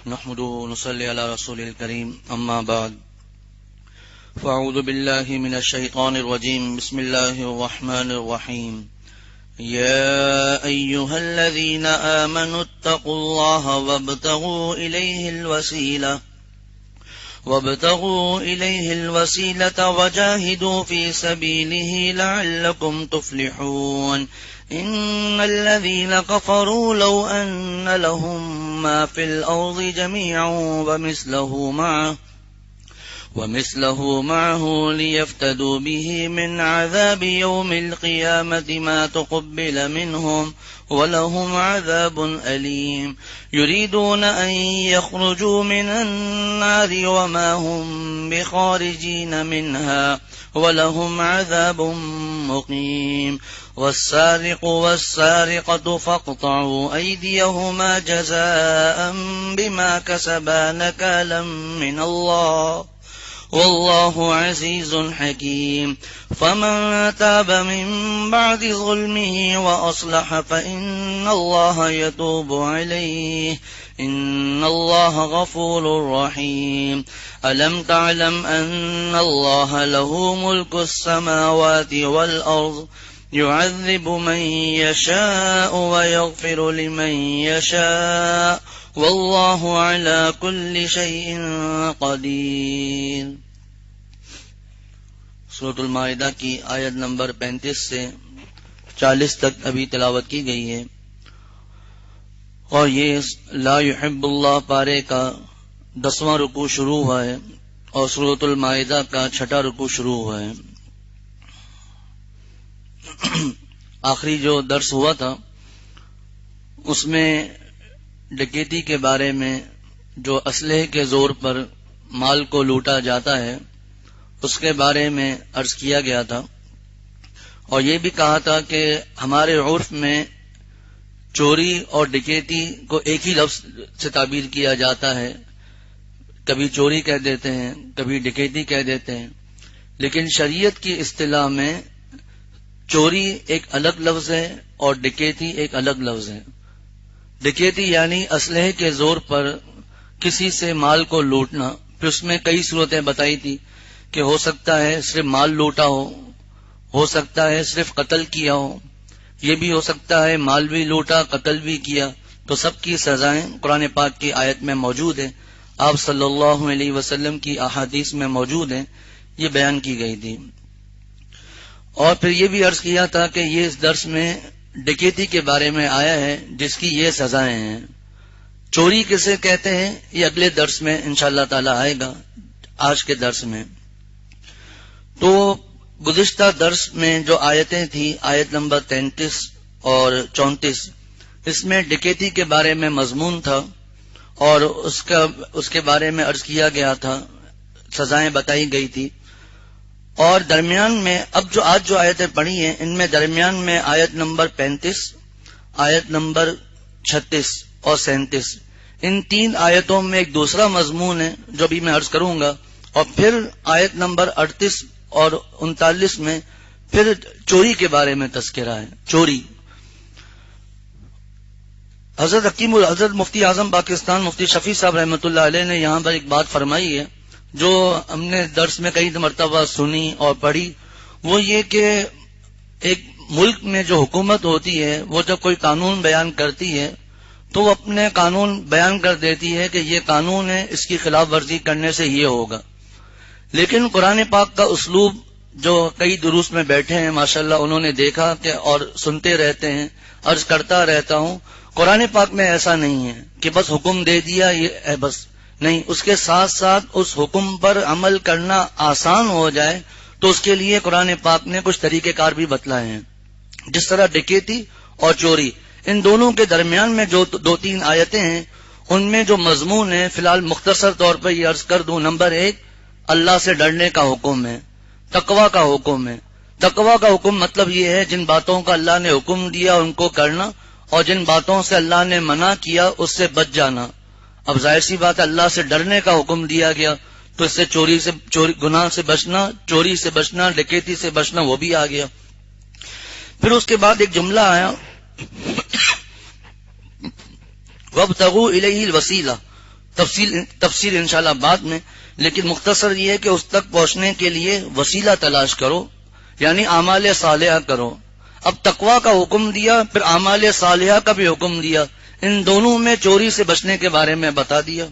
نحمده ونصلي على رسول الكريم اما بعد فاعوذ بالله من الشيطان الرجيم بسم الله الرحمن الرحيم يا ايها الذين آمنوا اتقوا الله وابتغوا إليه الوسيلة وجاهدوا في سبيله لعلكم تفلحون إن الذين كفروا لو أن لهم ما في الأرض جميعا ومثله معه ليفتدوا به من عذاب يوم القيامة ما تقبل منهم ولهم عذاب أليم يريدون أن يخرجوا من النار وما هم بخارجين منها ولهم عذاب مقيم والسارق والسارقة فاقطعوا أيديهما جزاء بما كسبا نكالا من الله والله عزيز حكيم فمن تاب من بعد ظلمه وأصلح فإن الله يتوب عليه إن الله غفور رحيم ألم تعلم أن الله له ملك السماوات والأرض يعذب من يشاء ويغفر لمن يشاء واللہ علی کل شیء قدیر۔ سورۃ المائدہ کی آیت نمبر 35 سے 40 تک ابھی تلاوت کی گئی ہے، اور یہ لا یحب اللہ پارے کا 10واں رکوع شروع ہوا ہے اور سورۃ المائدہ کا 6واں رکوع شروع ہوا ہے۔ آخری جو درس ہوا تھا اس میں ڈکیتی کے بارے میں جو اسلحے کے زور پر مال کو لوٹا جاتا ہے اس کے بارے میں عرض کیا گیا تھا، اور یہ بھی کہا تھا کہ ہمارے عرف میں چوری اور ڈکیتی کو ایک ہی لفظ سے تعبیر کیا جاتا ہے، کبھی چوری کہہ دیتے ہیں کبھی ڈکیتی کہہ دیتے ہیں، لیکن شریعت کی اصطلاح میں چوری ایک الگ لفظ ہے اور ڈکیتی ایک الگ لفظ ہے۔ ڈکیتی یعنی اسلحے کے زور پر کسی سے مال کو لوٹنا، پھر اس میں کئی صورتیں بتائی تھی کہ ہو سکتا ہے صرف مال لوٹا ہو سکتا ہے صرف قتل کیا ہو، یہ بھی ہو سکتا ہے مال بھی لوٹا قتل بھی کیا، تو سب کی سزائیں قرآن پاک کی آیت میں موجود ہیں، آپ صلی اللہ علیہ وسلم کی احادیث میں موجود ہیں، یہ بیان کی گئی تھی۔ اور پھر یہ بھی عرض کیا تھا کہ یہ اس درس میں ڈکیتی کے بارے میں آیا ہے جس کی یہ سزائیں ہیں۔ چوری کسے کہتے ہیں یہ اگلے درس میں انشاءاللہ تعالی آئے گا، آج کے درس میں۔ تو گزشتہ درس میں جو آیتیں تھی آیت نمبر 33 اور 34، اس میں ڈکیتی کے بارے میں مضمون تھا اور اس کے بارے میں عرض کیا گیا تھا، سزائیں بتائی گئی تھی، اور درمیان میں اب جو آج جو آیتیں پڑھی ہیں ان میں درمیان میں آیت نمبر 35، آیت نمبر 36 اور 37، ان 3 آیتوں میں ایک دوسرا مضمون ہے جو ابھی میں عرض کروں گا، اور پھر آیت نمبر 38 اور 39 میں پھر چوری کے بارے میں تذکرہ ہے۔ چوری، حضرت مفتی اعظم پاکستان مفتی شفیع صاحب رحمۃ اللہ علیہ نے یہاں پر ایک بات فرمائی ہے جو ہم نے درس میں کئی مرتبہ سنی اور پڑھی، وہ یہ کہ ایک ملک میں جو حکومت ہوتی ہے وہ جب کوئی قانون بیان کرتی ہے تو وہ اپنے قانون بیان کر دیتی ہے کہ یہ قانون ہے، اس کی خلاف ورزی کرنے سے یہ ہوگا، لیکن قرآن پاک کا اسلوب جو کئی دروس میں بیٹھے ہیں ماشاءاللہ انہوں نے دیکھا کہ اور سنتے رہتے ہیں، عرض کرتا رہتا ہوں، قرآن پاک میں ایسا نہیں ہے کہ بس حکم دے دیا یہ ہے بس، نہیں، اس کے ساتھ ساتھ اس حکم پر عمل کرنا آسان ہو جائے تو اس کے لیے قرآن پاک نے کچھ طریقہ کار بھی بتلائے ہیں۔ جس طرح ڈکیتی اور چوری، ان دونوں کے درمیان میں جو 2-3 آیتیں ہیں ان میں جو مضمون ہے فی الحال مختصر طور پر یہ عرض کر دوں۔ نمبر 1، اللہ سے ڈرنے کا حکم ہے، تقوی کا حکم ہے۔ تقوی کا حکم مطلب یہ ہے جن باتوں کا اللہ نے حکم دیا ان کو کرنا، اور جن باتوں سے اللہ نے منع کیا اس سے بچ جانا۔ اب ظاہر سی بات ہے اللہ سے ڈرنے کا حکم دیا گیا تو اس سے چوری گناہ سے بچنا، چوری سے بچنا، ڈکیتی سے بچنا وہ بھی آ گیا۔ پھر اس کے بعد ایک جملہ آیا وَابْتَغُوا إِلَيْهِ الْوَسِيلَةَ، تفصیل انشاءاللہ بعد میں، لیکن مختصر یہ ہے کہ اس تک پہنچنے کے لیے وسیلہ تلاش کرو، یعنی اعمال صالحہ کرو۔ اب تقویٰ کا حکم دیا، پھر اعمال صالحہ کا بھی حکم دیا، ان دونوں میں چوری سے بچنے کے بارے میں بتا دیا۔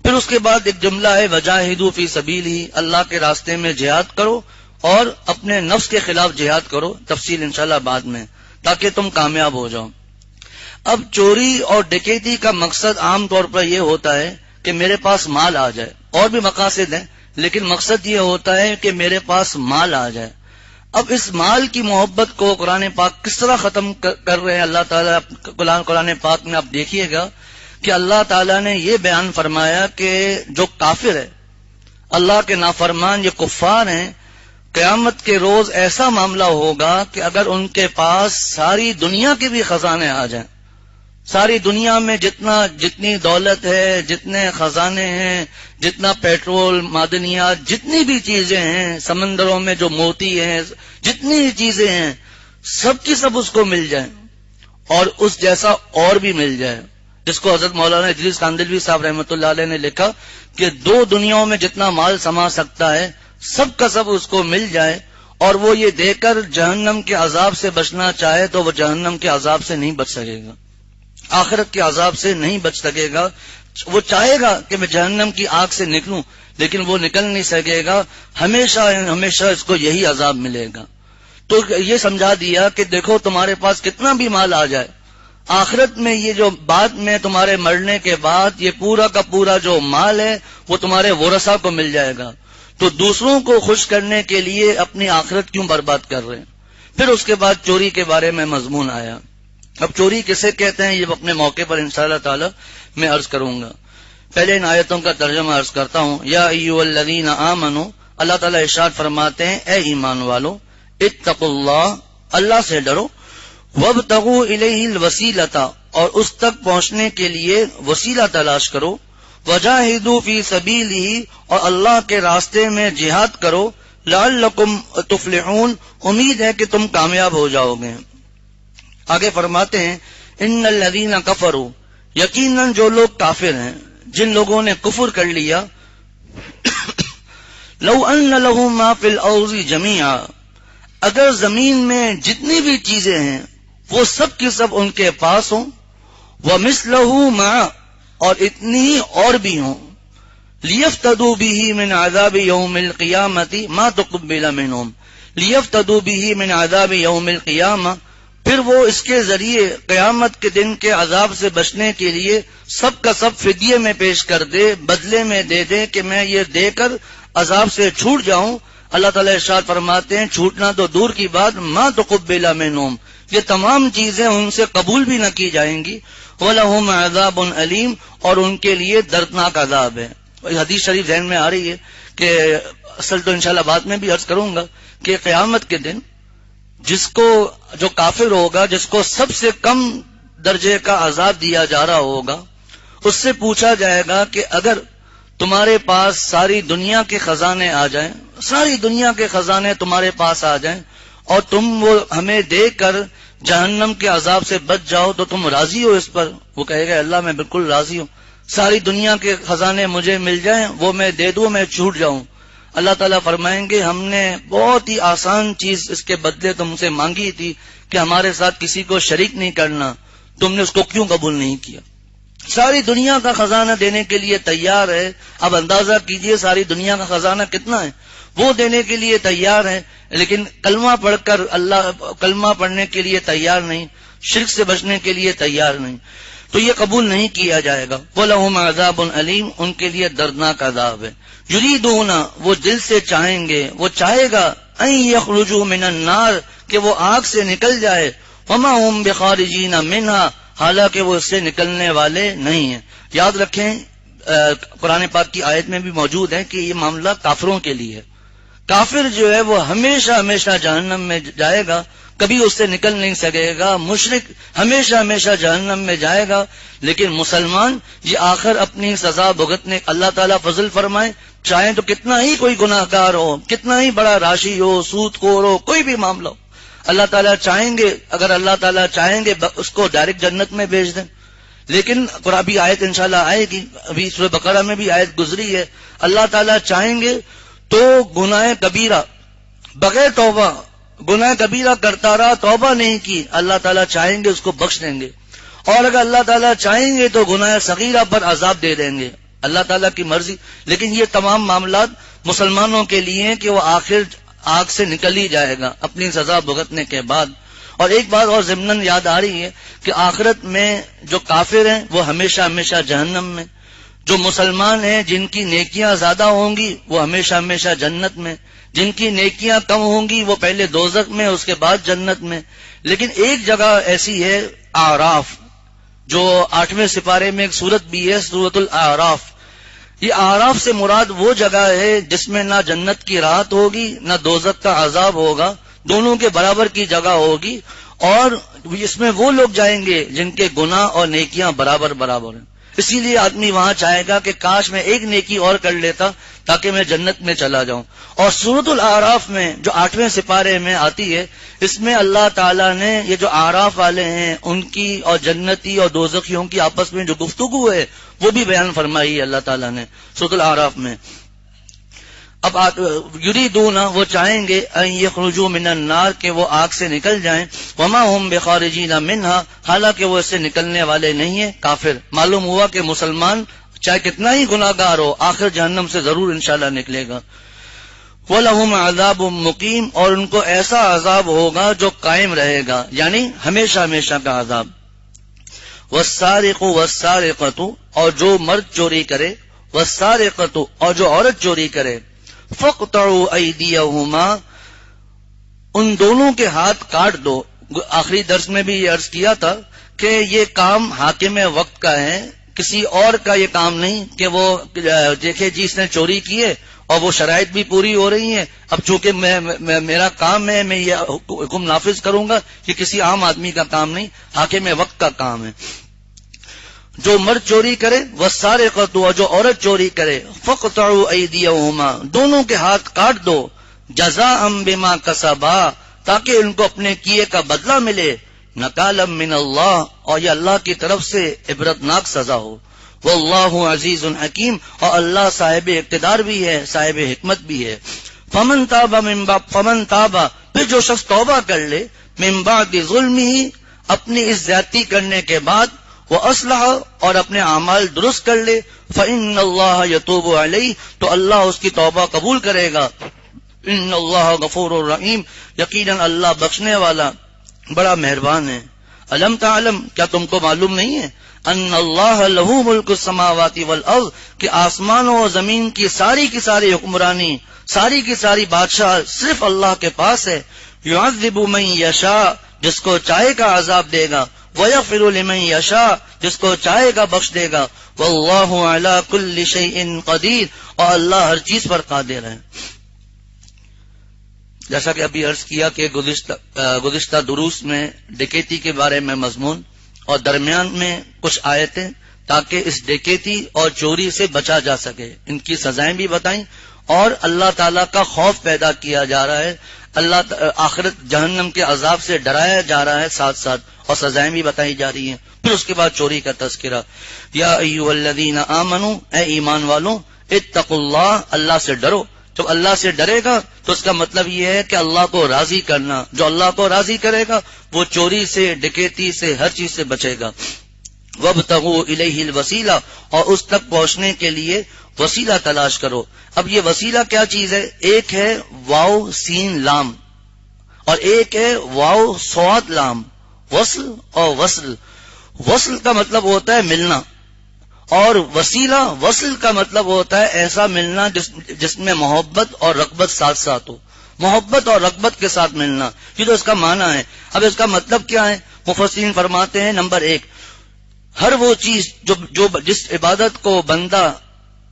پھر اس کے بعد ایک جملہ ہے وجاہدوا فی سبیلہ، اللہ کے راستے میں جہاد کرو اور اپنے نفس کے خلاف جہاد کرو، تفصیل انشاءاللہ بعد میں، تاکہ تم کامیاب ہو جاؤ۔ اب چوری اور ڈکیتی کا مقصد عام طور پر یہ ہوتا ہے کہ میرے پاس مال آ جائے، اور بھی مقاصد ہیں لیکن مقصد یہ ہوتا ہے کہ میرے پاس مال آ جائے۔ اب اس مال کی محبت کو قرآن پاک کس طرح ختم کر رہے ہیں اللہ تعالیٰ قرآن پاک میں، آپ دیکھیے گا کہ اللہ تعالیٰ نے یہ بیان فرمایا کہ جو کافر ہے، اللہ کے نافرمان، یہ کفار ہیں، قیامت کے روز ایسا معاملہ ہوگا کہ اگر ان کے پاس ساری دنیا کے بھی خزانے آ جائیں، ساری دنیا میں جتنی دولت ہے، جتنے خزانے ہیں، جتنا پیٹرول، معدنیات، جتنی بھی چیزیں ہیں، سمندروں میں جو موتی ہیں، جتنی بھی چیزیں ہیں، سب کی سب اس کو مل جائیں اور اس جیسا اور بھی مل جائے، جس کو حضرت مولانا ادریس کاندلوی صاحب رحمۃ اللہ علیہ نے لکھا کہ دو دنیاوں میں جتنا مال سما سکتا ہے سب کا سب اس کو مل جائے، اور وہ یہ دے کر جہنم کے عذاب سے بچنا چاہے تو وہ جہنم کے عذاب سے نہیں بچ سکے گا، آخرت کے عذاب سے نہیں بچ سکے گا۔ وہ چاہے گا کہ میں جہنم کی آگ سے نکلوں، لیکن وہ نکل نہیں سکے گا، ہمیشہ ہمیشہ اس کو یہی عذاب ملے گا۔ تو یہ سمجھا دیا کہ دیکھو تمہارے پاس کتنا بھی مال آ جائے، آخرت میں یہ جو بعد میں تمہارے مرنے کے بعد یہ پورا کا پورا جو مال ہے وہ تمہارے ورثہ کو مل جائے گا، تو دوسروں کو خوش کرنے کے لیے اپنی آخرت کیوں برباد کر رہے ہیں۔ پھر اس کے بعد چوری کے بارے میں مضمون آیا۔ اب چوری کسے کہتے ہیں یہ اپنے موقع پر انشاءاللہ تعالی میں عرض کروں گا۔ پہلے ان آیتوں کا ترجمہ عرض کرتا ہوں۔ یا ایھا الذین آمنوا، اللہ تعالیٰ ارشاد فرماتے ہیں اے ایمان والو، اتقوا اللہ، اللہ سے ڈرو، وابتغوا الیہ الوسیلۃ، اور اس تک پہنچنے کے لیے وسیلہ تلاش کرو، وجاہدوا فی سبیلہ، اور اللہ کے راستے میں جہاد کرو، لعلکم تفلحون، امید ہے کہ تم کامیاب ہو جاؤ گے۔ آگے فرماتے ہیں ان الذین کفروا، یقیناً جو لوگ کافر ہیں، جن لوگوں نے کفر کر لیا، لو ان لہم ما فی الارض جمیعا، اگر زمین میں جتنی بھی چیزیں ہیں وہ سب کی سب ان کے پاس ہوں، ومثلہ معا، اور اتنی ہی اور بھی ہوں، لیفتدوا بہ من عذاب یوم القیامۃ ما تقبل منہم، لیفتدوا بہ من عذاب یوم القیامہ، پھر وہ اس کے ذریعے قیامت کے دن کے عذاب سے بچنے کے لیے سب کا سب فدیے میں پیش کر دے، بدلے میں دے دے کہ میں یہ دے کر عذاب سے چھوٹ جاؤں۔ اللہ تعالیٰ ارشاد فرماتے ہیں چھوٹنا تو دور کی بات، ما تقبل منہم، یہ تمام چیزیں ان سے قبول بھی نہ کی جائیں گی، وَلَهُمْ عَذَابٌ أَلِيمٌ، اور ان کے لیے دردناک عذاب ہے۔ حدیث شریف ذہن میں آ رہی ہے کہ اصل تو انشاءاللہ بعد میں بھی عرض کروں گا کہ قیامت کے دن جس کو جو کافر ہوگا، جس کو سب سے کم درجے کا عذاب دیا جا رہا ہوگا، اس سے پوچھا جائے گا کہ اگر تمہارے پاس ساری دنیا کے خزانے آ جائیں، ساری دنیا کے خزانے تمہارے پاس آ جائیں اور تم وہ ہمیں دے کر جہنم کے عذاب سے بچ جاؤ تو تم راضی ہو اس پر؟ وہ کہے گا اللہ میں بالکل راضی ہوں، ساری دنیا کے خزانے مجھے مل جائیں، وہ میں دے دوں، میں چھوٹ جاؤں۔ اللہ تعالیٰ فرمائیں گے ہم نے بہت ہی آسان چیز اس کے بدلے تم سے مانگی تھی کہ ہمارے ساتھ کسی کو شریک نہیں کرنا، تم نے اس کو کیوں قبول نہیں کیا؟ ساری دنیا کا خزانہ دینے کے لیے تیار ہے، اب اندازہ کیجئے ساری دنیا کا خزانہ کتنا ہے، وہ دینے کے لیے تیار ہے، لیکن کلمہ پڑھ کر کلمہ پڑھنے کے لیے تیار نہیں، شرک سے بچنے کے لیے تیار نہیں، تو یہ قبول نہیں کیا جائے گا۔ وَلَهُمْ عَذَابٌ أَلِيمٌ، ان کے لیے دردناک عذاب ہے۔ یریدون، وہ دل سے چاہیں گے، وہ چاہے گا ان یخرجوا من النار، کہ وہ آگ سے نکل جائے، وما هم بخارجین منها، حالانکہ وہ اس سے نکلنے والے نہیں ہیں۔ یاد رکھیں قرآن پاک کی آیت میں بھی موجود ہے کہ یہ معاملہ کافروں کے لیے ہے، کافر جو ہے وہ ہمیشہ ہمیشہ جہنم میں جائے گا، کبھی اس سے نکل نہیں سکے گا، مشرک ہمیشہ ہمیشہ جہنم میں جائے گا، لیکن مسلمان یہ آخر اپنی سزا بھگتنے اللہ تعالیٰ فضل فرمائے، چاہیں تو کتنا ہی کوئی گناہ گار ہو، کتنا ہی بڑا راشی ہو، سود خور ہو، کوئی بھی معاملہ ہو، اللہ تعالیٰ چاہیں گے، اگر اللہ تعالیٰ چاہیں گے اس کو ڈائریکٹ جنت میں بھیج دیں، لیکن قرآن آیت انشاءاللہ آئے گی، ابھی سورہ بقرہ میں بھی آیت گزری ہے، اللہ تعالیٰ چاہیں گے تو گناہ کبیرہ بغیر توبہ، گناہ کبیرہ کرتا رہا، توبہ نہیں کی، اللہ تعالیٰ چاہیں گے اس کو بخش دیں گے، اور اگر اللہ تعالیٰ چاہیں گے تو گناہ صغیرہ پر عذاب دے دیں گے، اللہ تعالیٰ کی مرضی۔ لیکن یہ تمام معاملات مسلمانوں کے لیے ہیں کہ وہ آخر آگ سے نکل ہی جائے گا اپنی سزا بھگتنے کے بعد۔ اور ایک بات اور ضمناً یاد آ رہی ہے کہ آخرت میں جو کافر ہیں وہ ہمیشہ ہمیشہ جہنم میں، جو مسلمان ہیں جن کی نیکیاں زیادہ ہوں گی وہ ہمیشہ ہمیشہ جنت میں، جن کی نیکیاں کم ہوں گی وہ پہلے دوزخ میں اس کے بعد جنت میں۔ لیکن ایک جگہ ایسی ہے اعراف، جو 8ویں سپارے میں ایک سورت بھی ہے، سورۃ الاعراف۔ یہ اعراف سے مراد وہ جگہ ہے جس میں نہ جنت کی راحت ہوگی نہ دوزخ کا عذاب ہوگا، دونوں کے برابر کی جگہ ہوگی، اور اس میں وہ لوگ جائیں گے جن کے گناہ اور نیکیاں برابر برابر ہیں۔ اسی لیے آدمی وہاں چاہے گا کہ کاش میں ایک نیکی اور کر لیتا تاکہ میں جنت میں چلا جاؤں۔ اور سورۃ الاعراف میں جو 8ویں سپارے میں آتی ہے، اس میں اللہ تعالیٰ نے یہ جو اعراف والے ہیں ان کی اور جنتی اور دوزخیوں کی آپس میں جو گفتگو ہے وہ بھی بیان فرمائی ہے اللہ تعالیٰ نے سورۃ الاعراف میں۔ اب یریدون، وہ چاہیں گے، ان یخرجوا من النار، کہ وہ آگ سے نکل جائیں، وما هم بخارجین منها، حالانکہ وہ اس سے نکلنے والے نہیں ہیں۔ کافر معلوم ہوا کہ مسلمان چاہے کتنا ہی گناہگار ہو آخر جہنم سے ضرور انشاءاللہ نکلے گا۔ وَلَهُمْ عَذَابٌ مُقِيمٌ، اور ان کو ایسا عذاب ہوگا جو قائم رہے گا، یعنی ہمیشہ ہمیشہ کا عذاب۔ وَالسَّارِقُ وَالسَّارِقَةُ، اور جو مرد چوری کرے، وَالسَّارِقَةُ، اور جو عورت چوری کرے، فَاقْطَعُوا أَيْدِيَهُمَا، ان دونوں کے ہاتھ کاٹ دو۔ آخری درس میں بھی یہ عرض کیا تھا کہ یہ کام حاکم وقت کا ہے، کسی اور کا یہ کام نہیں کہ وہ دیکھے جی اس نے چوری کی ہے اور وہ شرائط بھی پوری ہو رہی ہیں، اب چونکہ میرا کام ہے میں یہ حکم نافذ کروں گا، کہ کسی عام آدمی کا کام نہیں، حاکم وقت کا کام ہے۔ جو مرد چوری کرے، والسارقۃ، اور جو عورت چوری کرے، فاقطعوا ایدیہما، دونوں کے ہاتھ کاٹ دو، جزاء بما کسبا، تاکہ ان کو اپنے کیے کا بدلہ ملے، نکالا من اللہ، اور یہ اللہ کی طرف سے عبرتناک سزا ہو۔ واللہ عزیز حکیم، اور اللہ صاحب اقتدار بھی ہے، صاحب حکمت بھی ہے۔ فمن تاب، پھر جو شخص توبہ کر لے، من بعد ظلمہ، اپنی اس زیادتی کرنے کے بعد، وہ اصلح، اور اپنے اعمال درست کر لے، فإن اللہ یتوب علیہ، تو اللہ اس کی توبہ قبول کرے گا۔ ان اللہ غفور الرحیم، یقیناً اللہ بخشنے والا بڑا مہربان ہے۔ الم تعلم، کیا تم کو معلوم نہیں ہے، ان اللہ لہ ملک السماوات والارض، کہ آسمانوں اور زمین کی ساری حکمرانی، ساری کی ساری بادشاہ صرف اللہ کے پاس ہے۔ یعذب من یشاء، جس کو چاہے گا عذاب دے گا، وَيَغْفِرُ لِمَن یشاء، جس کو چاہے گا بخش دے گا، وَاللَّهُ عَلَى كُلِّ شَيْءٍ قَدِيرٌ، اور اللہ ہر چیز پر قادر ہے۔ جیسا کہ ابھی عرض کیا کہ گزشتہ دروس میں ڈکیتی کے بارے میں مضمون، اور درمیان میں کچھ آیتیں تاکہ اس ڈکیتی اور چوری سے بچا جا سکے، ان کی سزائیں بھی بتائیں، اور اللہ تعالیٰ کا خوف پیدا کیا جا رہا ہے، اللہ آخرت جہنم کے عذاب سے ڈرایا جا رہا ہے ساتھ ساتھ، اور سزائیں بھی بتائی جا رہی ہیں۔ پھر اس کے بعد چوری کا تذکرہ۔ یا ایھا الذین آمنوا، اے ایمان والوں، اتقوا اللہ، اللہ سے ڈرو۔ جب اللہ سے ڈرے گا تو اس کا مطلب یہ ہے کہ اللہ کو راضی کرنا، جو اللہ کو راضی کرے گا وہ چوری سے، ڈکیتی سے، ہر چیز سے بچے گا۔ وابتغوا الیہ الوسیلہ، اور اس تک پہنچنے کے لیے وسیلہ تلاش کرو۔ اب یہ وسیلہ کیا چیز ہے؟ ایک ہے واو سین لام، اور ایک ہے واو صاد لام، وصل اور وصل۔ وصل کا مطلب ہوتا ہے ملنا، اور وسیلہ، وصل کا مطلب ہوتا ہے ایسا ملنا جس میں محبت اور رغبت ساتھ ساتھ ہو، محبت اور رغبت کے ساتھ ملنا، یہ تو اس کا معنی ہے۔ اب اس کا مطلب کیا ہے؟ مفسرین فرماتے ہیں، نمبر 1، ہر وہ چیز جو جس عبادت کو بندہ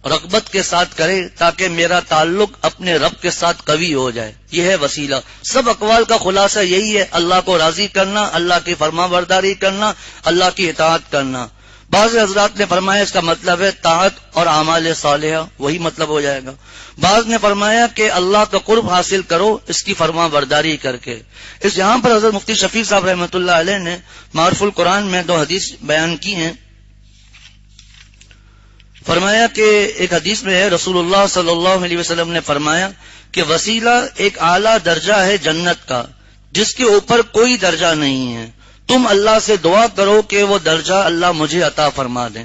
رغبت کے ساتھ کرے تاکہ میرا تعلق اپنے رب کے ساتھ قوی ہو جائے، یہ ہے وسیلہ۔ سب اقوال کا خلاصہ یہی ہے، اللہ کو راضی کرنا، اللہ کی فرما برداری کرنا، اللہ کی اطاعت کرنا۔ بعض حضرات نے فرمایا اس کا مطلب ہے طاعت اور اعمال صالحہ، وہی مطلب ہو جائے گا۔ بعض نے فرمایا کہ اللہ کا قرب حاصل کرو اس کی فرما برداری کر کے۔ یہاں پر حضرت مفتی شفیع صاحب رحمۃ اللہ علیہ نے معرف القرآن میں 2 حدیث بیان کی ہیں۔ فرمایا کہ ایک حدیث میں ہے رسول اللہ صلی اللہ علیہ وسلم نے فرمایا کہ وسیلہ ایک اعلیٰ درجہ ہے جنت کا جس کے اوپر کوئی درجہ نہیں ہے. تم اللہ سے دعا کرو کہ وہ درجہ اللہ مجھے عطا فرما دیں.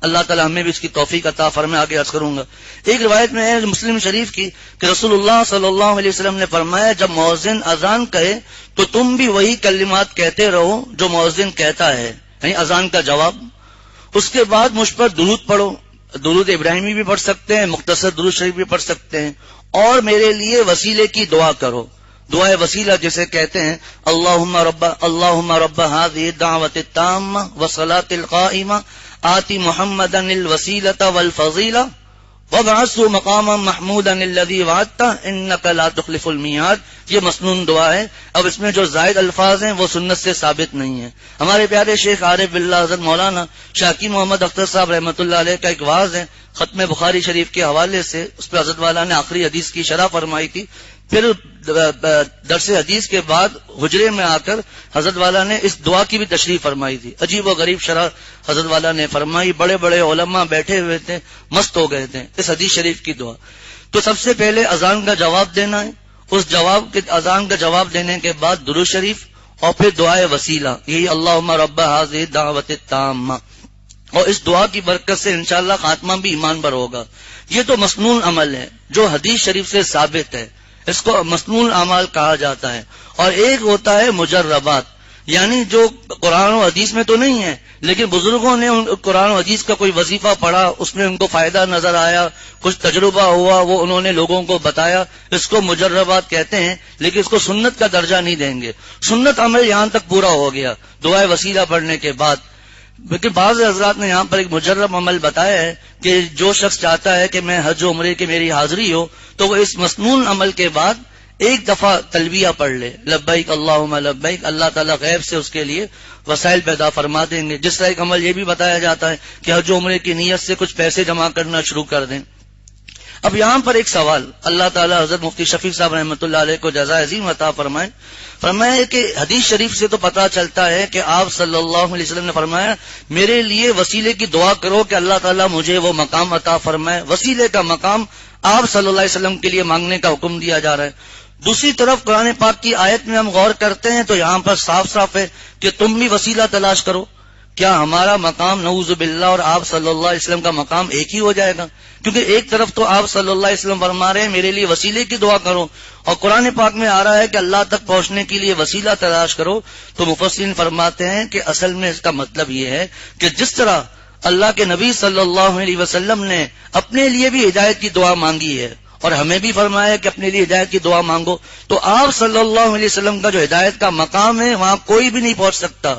اللہ تعالیٰ ہمیں بھی اس کی توفیق عطا فرمائے. آگے عرض کروں گا. ایک روایت میں ہے مسلم شریف کی کہ رسول اللہ صلی اللہ علیہ وسلم نے فرمایا جب مؤذن اذان کہے تو تم بھی وہی کلمات کہتے رہو جو مؤذن کہتا ہے، یعنی اذان کا جواب. اس کے بعد مجھ پر درود پڑھو. درود ابراہیمی بھی پڑھ سکتے ہیں، مختصر درود شریف بھی پڑھ سکتے ہیں، اور میرے لیے وسیلے کی دعا کرو. دعائے وسیلہ جسے کہتے ہیں اللہم رب هذه الدعوة التامة والصلاة القائمة آتی محمدا الوسیلۃ والفضیلہ وابعثه مقاما محمودا الذی وعدتہ انک لا تخلف المیعاد. یہ مسنون دعا ہے. اب اس میں جو زائد الفاظ ہیں وہ سنت سے ثابت نہیں ہیں. ہمارے پیارے شیخ عارف باللہ حضرت مولانا شاکی محمد اختر صاحب رحمۃ اللہ علیہ کا ایک واعظ ہے ختم بخاری شریف کے حوالے سے. اس پہ حضرت والا نے آخری حدیث کی شرح فرمائی تھی. پھر درس حدیث کے بعد حجرے میں آ کر حضرت والا نے اس دعا کی بھی تشریح فرمائی تھی. عجیب و غریب شرح حضرت والا نے فرمائی. بڑے بڑے علماء بیٹھے ہوئے تھے، مست ہو گئے تھے اس حدیث شریف کی دعا. تو سب سے پہلے اذان کا جواب دینا ہے. اس اذان کا جواب دینے کے بعد درود شریف اور پھر دعائے وسیلہ، یہی اللہم رب هذه الدعوة التامة. اور اس دعا کی برکت سے انشاءاللہ خاتمہ بھی ایمان پر ہوگا. یہ تو مسنون عمل ہے جو حدیث شریف سے ثابت ہے. اس کو مسنون اعمال کہا جاتا ہے. اور ایک ہوتا ہے مجربات، یعنی جو قرآن و حدیث میں تو نہیں ہے لیکن بزرگوں نے قرآن و حدیث کا کوئی وظیفہ پڑھا، اس میں ان کو فائدہ نظر آیا، کچھ تجربہ ہوا، وہ انہوں نے لوگوں کو بتایا. اس کو مجربات کہتے ہیں، لیکن اس کو سنت کا درجہ نہیں دیں گے. سنت عمل یہاں تک پورا ہو گیا دعائے وسیلہ پڑھنے کے بعد. لیکن بعض حضرات نے یہاں پر ایک مجرب عمل بتایا ہے کہ جو شخص چاہتا ہے کہ میں حج و عمرے کی میری حاضری ہو تو وہ اس مسنون عمل کے بعد ایک دفعہ تلبیہ پڑھ لے، لبیک اللہم لبیک. اللہ تعالیٰ غیب سے اس کے لیے وسائل پیدا فرما دیں گے. جس طرح ایک عمل یہ بھی بتایا جاتا ہے کہ حج و عمرے کی نیت سے کچھ پیسے جمع کرنا شروع کر دیں. اب یہاں پر ایک سوال، اللہ تعالیٰ حضرت مفتی شفیق صاحب رحمۃ اللہ علیہ کو جزائے عظیم عطا فرمائے. فرمایا کہ حدیث شریف سے تو پتا چلتا ہے کہ آپ صلی اللہ علیہ وسلم نے فرمایا میرے لیے وسیلے کی دعا کرو کہ اللہ تعالیٰ مجھے وہ مقام عطا فرمائے. وسیلے کا مقام آپ صلی اللہ علیہ وسلم کے لیے مانگنے کا حکم دیا جا رہا ہے. دوسری طرف قرآن پاک کی آیت میں ہم غور کرتے ہیں تو یہاں پر صاف صاف ہے کہ تم بھی وسیلہ تلاش کرو. کیا ہمارا مقام نعوذ باللہ اور آپ صلی اللہ علیہ وسلم کا مقام ایک ہی ہو جائے گا؟ کیونکہ ایک طرف تو آپ صلی اللہ علیہ وسلم فرما رہے ہیں میرے لیے وسیلے کی دعا کرو، اور قرآن پاک میں آ رہا ہے کہ اللہ تک پہنچنے کے لیے وسیلہ تلاش کرو. تو مفسرین فرماتے ہیں کہ اصل میں اس کا مطلب یہ ہے کہ جس طرح اللہ کے نبی صلی اللہ علیہ وسلم نے اپنے لیے بھی ہدایت کی دعا مانگی ہے اور ہمیں بھی فرمایا کہ اپنے لیے ہدایت کی دعا مانگو، تو آپ صلی اللہ علیہ وسلم کا جو ہدایت کا مقام ہے وہاں کوئی بھی نہیں پہنچ سکتا.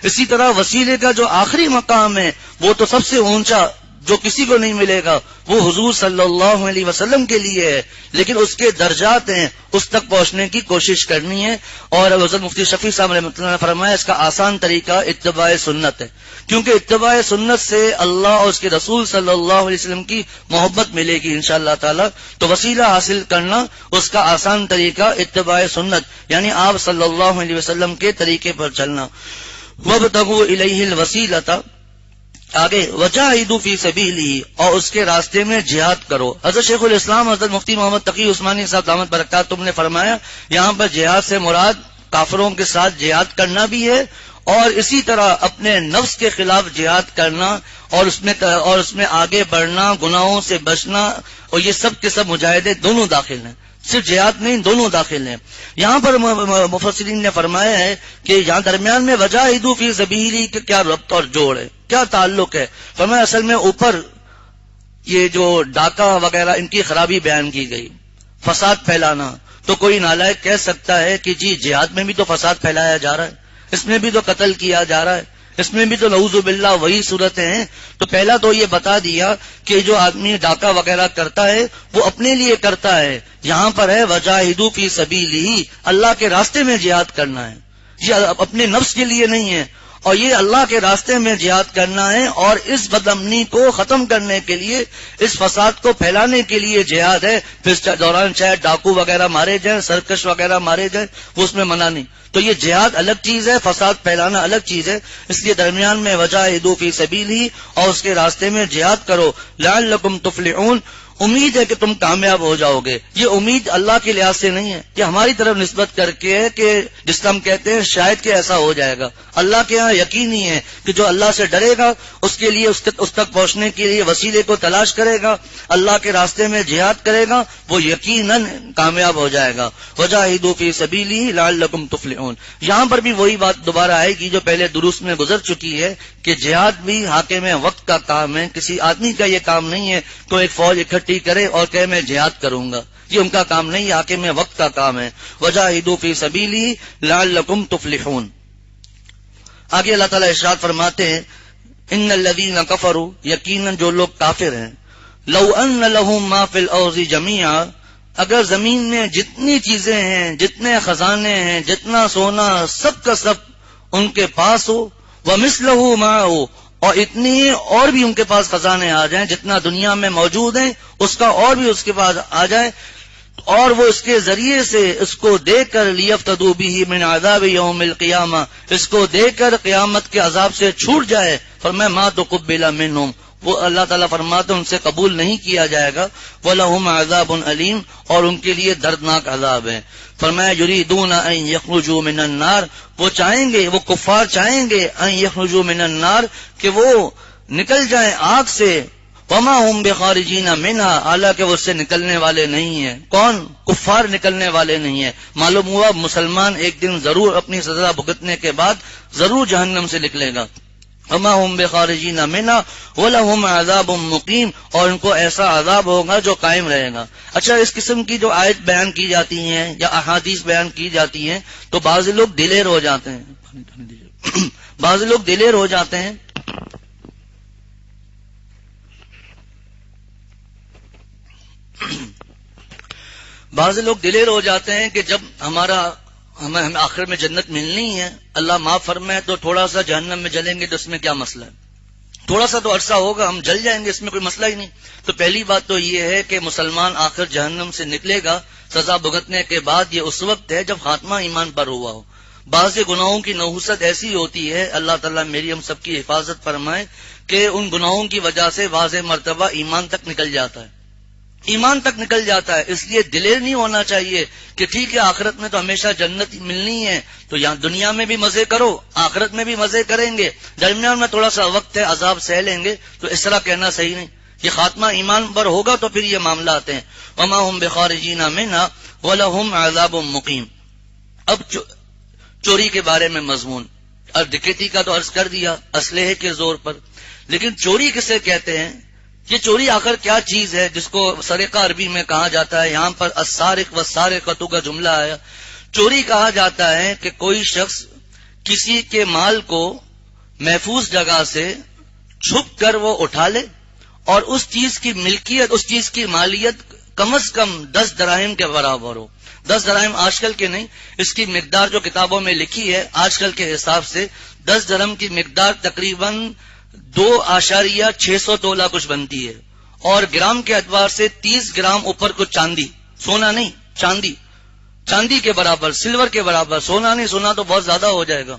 اسی طرح وسیلے کا جو آخری مقام ہے وہ تو سب سے اونچا جو کسی کو نہیں ملے گا وہ حضور صلی اللہ علیہ وسلم کے لیے ہے، لیکن اس کے درجات ہیں، اس تک پہنچنے کی کوشش کرنی ہے. اور حضرت مفتی شفیع صاحب رحمۃ اللہ نے فرمایا اس کا آسان طریقہ اتباع سنت ہے، کیونکہ اتباع سنت سے اللہ اور اس کے رسول صلی اللہ علیہ وسلم کی محبت ملے گی انشاءاللہ تعالی. تو وسیلہ حاصل کرنا اس کا آسان طریقہ اتباع سنت، یعنی آپ صلی اللہ علیہ وسلم کے طریقے پر چلنا. وَابْتَغُوا إِلَيْهِ الْوَسِيلَةَ، آگے وَجَاهِدُوا فِي سَبِيلِهِ، اور اس کے راستے میں جہاد کرو. حضرت شیخ الاسلام حضرت مفتی محمد تقی عثمانی صاحب دامت برکاتہم نے فرمایا یہاں پر جہاد سے مراد کافروں کے ساتھ جہاد کرنا بھی ہے، اور اسی طرح اپنے نفس کے خلاف جہاد کرنا اور اس میں آگے بڑھنا، گناہوں سے بچنا، اور یہ سب کے سب مجاہدے دونوں داخل ہیں، صرف جہاد نہیں دونوں داخل ہیں. یہاں پر مفسرین نے فرمایا ہے کہ یہاں درمیان میں وجاہدوا فی سبیلی کے کیا ربط اور جوڑ ہے، کیا تعلق ہے. فرمایا اصل میں اوپر یہ جو ڈاکہ وغیرہ ان کی خرابی بیان کی گئی، فساد پھیلانا. تو کوئی نالائق کہہ سکتا ہے کہ جی جہاد میں بھی تو فساد پھیلایا جا رہا ہے، اس میں بھی تو قتل کیا جا رہا ہے، اس میں بھی تو نعوذ باللہ وہی صورتیں ہیں. تو پہلا تو یہ بتا دیا کہ جو آدمی ڈاکہ وغیرہ کرتا ہے وہ اپنے لیے کرتا ہے. یہاں پر ہے وجاہدوا فی سبیلہ، اللہ کے راستے میں جہاد کرنا ہے، یہ اپنے نفس کے لیے نہیں ہے. اور یہ اللہ کے راستے میں جہاد کرنا ہے، اور اس بدامنی کو ختم کرنے کے لیے، اس فساد کو پھیلانے کے لیے جہاد ہے. پھر اس دوران چاہے ڈاکو وغیرہ مارے جائیں، سرکش وغیرہ مارے جائیں، وہ اس میں منع نہیں. تو یہ جہاد الگ چیز ہے، فساد پھیلانا الگ چیز ہے. اس لیے درمیان میں وجاہدوا فی سبیلہ، اور اس کے راستے میں جہاد کرو. لعلکم تفلحون، امید ہے کہ تم کامیاب ہو جاؤ گے. یہ امید اللہ کے لحاظ سے نہیں ہے، یہ ہماری طرف نسبت کر کے ہے کہ جس کا ہم کہتے ہیں شاید کہ ایسا ہو جائے گا. اللہ کے ہاں یقینی ہے کہ جو اللہ سے ڈرے گا اس کے لیے اس تک پہنچنے کے لیے وسیلے کو تلاش کرے گا، اللہ کے راستے میں جہاد کرے گا، وہ یقیناً کامیاب ہو جائے گا. وجاہدوا فی سبیلہ لعلکم تفلحون. یہاں پر بھی وہی بات دوبارہ آئے گی جو پہلے دروس میں گزر چکی ہے کہ جہاد بھی حاکم وقت کا کام ہے. کسی آدمی کا یہ کام نہیں ہے تو ایک فوج اکٹھی کرے اور کہے میں جہاد کروں گا، یہ ان کا کام نہیں، حاکم وقت کا کام ہے. وجاہدوا فی سبیلہ لعلکم تفلحون. آگے اللہ تعالیٰ ارشاد فرماتے ہیں ان الذین کفروا، یقیناً جو لوگ کافر ہیں، لو ان لهم ما فی الارض جمیعا، اگر زمین میں جتنی چیزیں ہیں، جتنے خزانے ہیں، جتنا سونا، سب کا سب ان کے پاس ہو، ومثلہ معہ، اور اتنی اور بھی ان کے پاس خزانے آ جائیں جتنا دنیا میں موجود ہیں، اس کا اور بھی اس کے پاس آ جائے، اور وہ اس کے ذریعے سے اس کو دے کر لیفتدوا بہ من عذاب یوم القیامہ، اس کو دے کر قیامت کے عذاب سے چھوٹ جائے. فرمایا ما تقبل منہم، وہ اللہ تعالیٰ فرماتے ان سے قبول نہیں کیا جائے گا. وَلَهُمْ عَذَابٌ علیم، اور ان کے لیے دردناک عذاب ہے. فرمایا یریدون ان یخرجوا من النار، وہ چاہیں گے، وہ کفار چاہیں گے ان یخرجوا من النار، کہ وہ نکل جائیں آگ سے. وما هم بخارجین منها، حالانکہ وہ اس سے نکلنے والے نہیں ہیں. کون؟ کفار نکلنے والے نہیں ہیں. معلوم ہوا مسلمان ایک دن ضرور اپنی سزا بھگتنے کے بعد ضرور جہنم سے نکلے گا. وما هم بخارجین منها ولهم عذاب مقیم، اور ان کو ایسا عذاب ہوگا جو قائم رہے گا. اچھا، اس قسم کی جو آیت بیان کی جاتی ہیں یا احادیث بیان کی جاتی ہیں تو بعض لوگ دلیر ہو جاتے ہیں بعض لوگ دلیر ہو جاتے ہیں. بعض لوگ دلیر ہو جاتے ہیں کہ جب ہمیں آخر میں جنت ملنی ہے، اللہ معاف فرمائے، تو تھوڑا سا جہنم میں جلیں گے تو اس میں کیا مسئلہ ہے؟ تھوڑا سا تو عرصہ ہوگا ہم جل جائیں گے، اس میں کوئی مسئلہ ہی نہیں. تو پہلی بات تو یہ ہے کہ مسلمان آخر جہنم سے نکلے گا سزا بھگتنے کے بعد، یہ اس وقت ہے جب خاتمہ ایمان پر ہوا ہو. بعض گناہوں کی نحوست ایسی ہوتی ہے، اللہ تعالیٰ میری ہم سب کی حفاظت فرمائے، کہ ان گناہوں کی وجہ سے واضح مرتبہ ایمان تک نکل جاتا ہے، ایمان تک نکل جاتا ہے. اس لیے دلیر نہیں ہونا چاہیے کہ ٹھیک ہے آخرت میں تو ہمیشہ جنت ملنی ہے، تو یہاں دنیا میں بھی مزے کرو، آخرت میں بھی مزے کریں گے، درمیان میں تھوڑا سا وقت ہے عذاب سہ لیں گے. تو اس طرح کہنا صحیح نہیں. یہ خاتمہ ایمان پر ہوگا تو پھر یہ معاملات ہیں. وما هم بخارجین منها ولهم عذاب مقیم. اب چوری کے بارے میں مضمون، اور ڈکیتی کا تو عرض کر دیا اسلحے کے زور پر، لیکن چوری کسے کہتے ہیں؟ یہ چوری آخر کیا چیز ہے جس کو سرقہ عربی میں کہا جاتا ہے؟ یہاں پر السارق والسارقۃ کا جملہ آیا. چوری کہا جاتا ہے کہ کوئی شخص کسی کے مال کو محفوظ جگہ سے چھپ کر وہ اٹھا لے، اور اس چیز کی ملکیت، اس چیز کی مالیت کم از کم 10 دراہم کے برابر ہو. 10 دراہم آج کل کے نہیں، اس کی مقدار جو کتابوں میں لکھی ہے آج کل کے حساب سے 10 درہم کی مقدار تقریباً 2.600 تولہ کچھ بنتی ہے، اور گرام کے اعتبار سے 30 گرام اوپر کچھ چاندی، سونا نہیں، چاندی کے برابر، سلور کے برابر، سونا نہیں، سونا تو بہت زیادہ ہو جائے گا.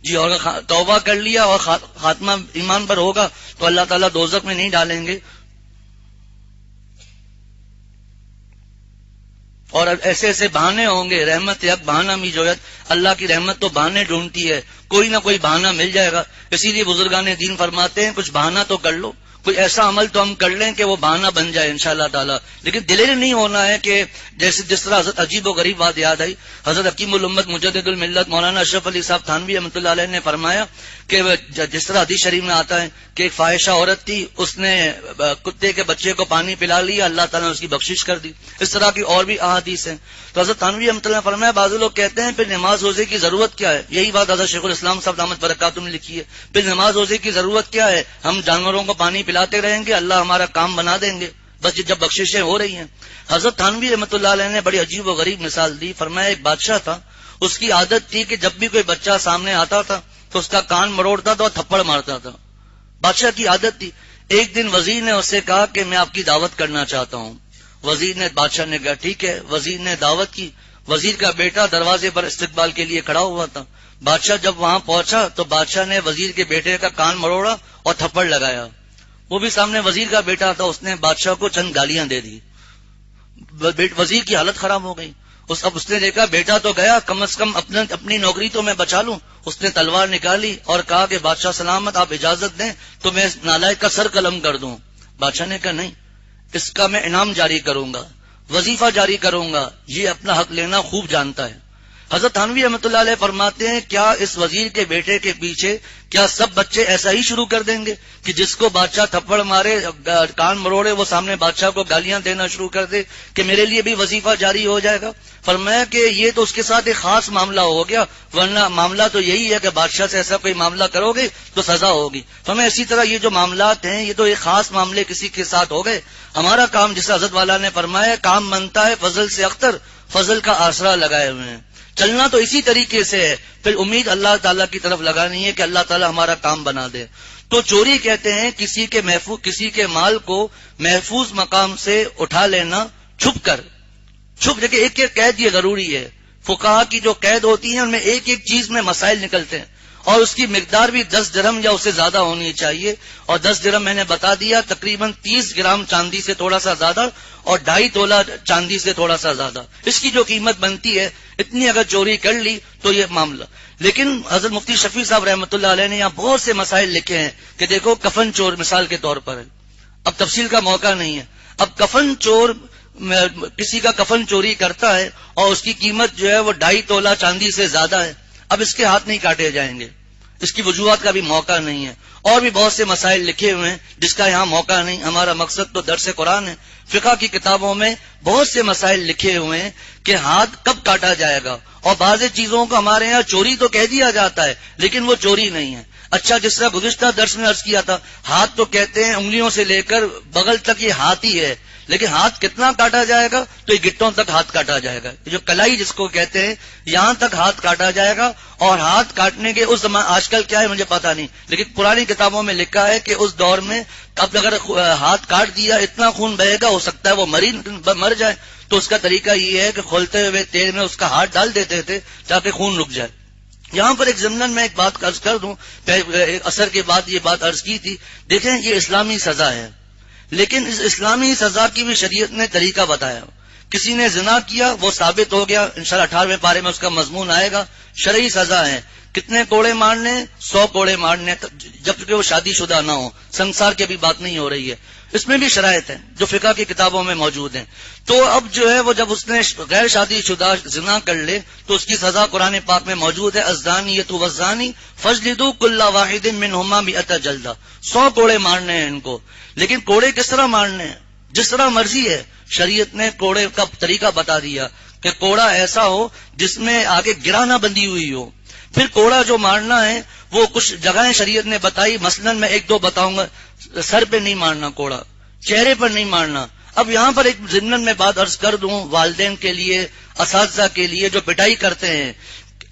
جی، اور توبہ کر لیا اور خاتمہ ایمان پر ہوگا تو اللہ تعالیٰ دوزخ میں نہیں ڈالیں گے. اور ایسے ایسے بہانے ہوں گے، رحمت یک بہانہ می جویت، اللہ کی رحمت تو بہانے ڈھونڈتی ہے، کوئی نہ کوئی بہانہ مل جائے گا. اسی لیے بزرگان دین فرماتے ہیں کچھ بہانہ تو کر لو، کوئی ایسا عمل تو ہم کر لیں کہ وہ بہانہ بن جائے انشاءاللہ تعالی. لیکن دلیر نہیں ہونا ہے کہ جس طرح حضرت عجیب و غریب بات یاد آئی، حضرت حکیم الامت مجدد الملت مولانا اشرف علی صاحب تھانوی رحمۃ اللہ علیہ نے فرمایا کہ جس طرح حدیث شریف میں آتا ہے کہ ایک فاحشہ عورت تھی، اس نے کتے کے بچے کو پانی پلا لیا، اللہ تعالیٰ نے اس کی بخشش کر دی. اس طرح کی اور بھی احادیث ہیں. تو حضرت تھانوی رحمۃ اللہ نے فرمایا بعض لوگ کہتے ہیں پھر نماز روزے کی ضرورت کیا ہے؟ یہی بات حضرت شیخ الاسلام صاحب دامت برکاتہ نے لکھی ہے. پھر نماز روزے کی ضرورت کیا ہے؟ ہم جانوروں کو پانی پلاتے رہیں گے، اللہ ہمارا کام بنا دیں گے. بس جب بخششیں ہو رہی ہیں. حضرت تھانوی رحمۃ اللہ علیہ نے بڑی عجیب و غریب مثال دی. فرمایا ایک بادشاہ تھا، اس کی عادت تھی کہ جب بھی کوئی بچہ سامنے آتا تھا تو اس کا کان مروڑتا تھا اور تھپڑ مارتا تھا. بادشاہ کی عادت تھی. ایک دن وزیر نے اس سے کہا کہ میں آپ کی دعوت کرنا چاہتا ہوں. بادشاہ نے کہا ٹھیک ہے. وزیر نے دعوت کی. وزیر کا بیٹا دروازے پر استقبال کے لیے کھڑا ہوا تھا. بادشاہ جب وہاں پہنچا تو بادشاہ نے وزیر کے بیٹے کا کان مروڑا اور تھپڑ لگایا. وہ بھی سامنے وزیر کا بیٹا تھا، اس نے بادشاہ کو چند گالیاں دے دی. وزیر کی حالت خراب ہو گئی. اب اس نے دیکھا بیٹا تو گیا، کم از کم اپنی نوکری تو میں بچا لوں. اس نے تلوار نکالی اور کہا کہ بادشاہ سلامت، آپ اجازت دیں تو میں اس نالائق کا سر قلم کر دوں. بادشاہ نے کہا نہیں، اس کا میں انعام جاری کروں گا، وظیفہ جاری کروں گا، یہ اپنا حق لینا خوب جانتا ہے. حضرت تھانوی رحمۃ اللہ علیہ فرماتے ہیں کیا اس وزیر کے بیٹے کے پیچھے کیا سب بچے ایسا ہی شروع کر دیں گے کہ جس کو بادشاہ تھپڑ مارے، کان مروڑے، وہ سامنے بادشاہ کو گالیاں دینا شروع کر دے کہ میرے لیے بھی وظیفہ جاری ہو جائے گا؟ فرمایا کہ یہ تو اس کے ساتھ ایک خاص معاملہ ہو گیا، ورنہ معاملہ تو یہی ہے کہ بادشاہ سے ایسا کوئی معاملہ کرو گے تو سزا ہوگی. فرمایا اسی طرح یہ جو معاملات ہیں یہ تو ایک خاص معاملے کسی کے ساتھ ہو گئے. ہمارا کام، جسے حضرت والا نے فرمایا، کام بنتا ہے فضل سے اختر، فضل کا آسرا لگائے ہوئے ہیں. چلنا تو اسی طریقے سے ہے، پھر امید اللہ تعالیٰ کی طرف لگانی ہے کہ اللہ تعالیٰ ہمارا کام بنا دے. تو چوری کہتے ہیں کسی کے مال کو محفوظ مقام سے اٹھا لینا چھپ دیکھیں. ایک ایک قید یہ ضروری ہے. فقہا کی جو قید ہوتی ہے ان میں ایک ایک چیز میں مسائل نکلتے ہیں، اور اس کی مقدار بھی 10 درہم یا اس سے زیادہ ہونی چاہیے. اور 10 درہم میں نے بتا دیا تقریباً 30 گرام چاندی سے تھوڑا سا زیادہ اور 2.5 تولہ چاندی سے تھوڑا سا زیادہ، اس کی جو قیمت بنتی ہے اتنی اگر چوری کر لی تو یہ معاملہ. لیکن حضرت مفتی شفیع صاحب رحمۃ اللہ علیہ نے یہاں بہت سے مسائل لکھے ہیں کہ دیکھو کفن چور مثال کے طور پر ہے. اب تفصیل کا موقع نہیں ہے. اب کفن چور کسی کا کفن چوری کرتا ہے اور اس کی قیمت جو ہے وہ 2.5 تولہ چاندی سے زیادہ ہے. اب اس کے ہاتھ نہیں کاٹے جائیں گے، اس کی وجوہات کا بھی موقع نہیں ہے. اور بھی بہت سے مسائل لکھے ہوئے ہیں جس کا یہاں موقع نہیں. ہمارا مقصد تو درس قرآن ہے. فقہ کی کتابوں میں بہت سے مسائل لکھے ہوئے ہیں کہ ہاتھ کب کاٹا جائے گا. اور بعض چیزوں کو ہمارے یہاں چوری تو کہہ دیا جاتا ہے لیکن وہ چوری نہیں ہے. اچھا، جس طرح گزشتہ درس میں عرض کیا تھا، ہاتھ تو کہتے ہیں انگلیوں سے لے کر بغل تک یہ ہاتھ ہی ہے، لیکن ہاتھ کتنا کاٹا جائے گا؟ تو یہ گٹوں تک ہاتھ کاٹا جائے گا. جو کلائی جس کو کہتے ہیں یہاں تک ہاتھ کاٹا جائے گا. اور ہاتھ کاٹنے کے اس زمان آج کل کیا ہے مجھے پتا نہیں، لیکن پرانی کتابوں میں لکھا ہے کہ اس دور میں اب اگر ہاتھ کاٹ دیا اتنا خون بہے گا، ہو سکتا ہے وہ مر جائے. تو اس کا طریقہ یہ ہے کہ کھولتے ہوئے تیل میں اس کا ہاتھ ڈال دیتے تھے تاکہ خون رک جائے. یہاں پر ایک ضمن میں ایک بات عرض کر دوں، اثر کے بعد یہ بات عرض کی تھی. دیکھیں یہ اسلامی سزا ہے، لیکن اس اسلامی سزا کی بھی شریعت نے طریقہ بتایا. کسی نے زنا کیا، وہ ثابت ہو گیا، انشاءاللہ 18ویں پارے میں اس کا مضمون آئے گا. شرعی سزا ہے. کتنے کوڑے مارنے؟ 100 کوڑے مارنے، جب کہ وہ شادی شدہ نہ ہو. سنسار کی بھی بات نہیں ہو رہی ہے. اس میں بھی شرائط ہیں جو فقہ کی کتابوں میں موجود ہیں. تو اب جو ہے وہ جب اس نے غیر شادی شدہ زنا کر لے تو اس کی سزا قرآن پاک میں موجود ہے. الزانیۃ والزانی فاجلدوا کل واحد منہما 100 جلدہ. 100 کوڑے مارنے ہیں ان کو. لیکن کوڑے کس طرح مارنے ہیں؟ جس طرح مرضی ہے. شریعت نے کوڑے کا طریقہ بتا دیا کہ کوڑا ایسا ہو جس میں آگے گرہ نہ بندھی ہوئی ہو. پھر کوڑا جو مارنا ہے وہ کچھ جگہیں شریعت نے بتائی، مثلا میں 1-2 بتاؤں گا. سر پہ نہیں مارنا کوڑا، چہرے پر نہیں مارنا. اب یہاں پر ایک ضمن میں بات عرض کر دوں والدین کے لیے، اساتذہ کے لیے جو پٹائی کرتے ہیں.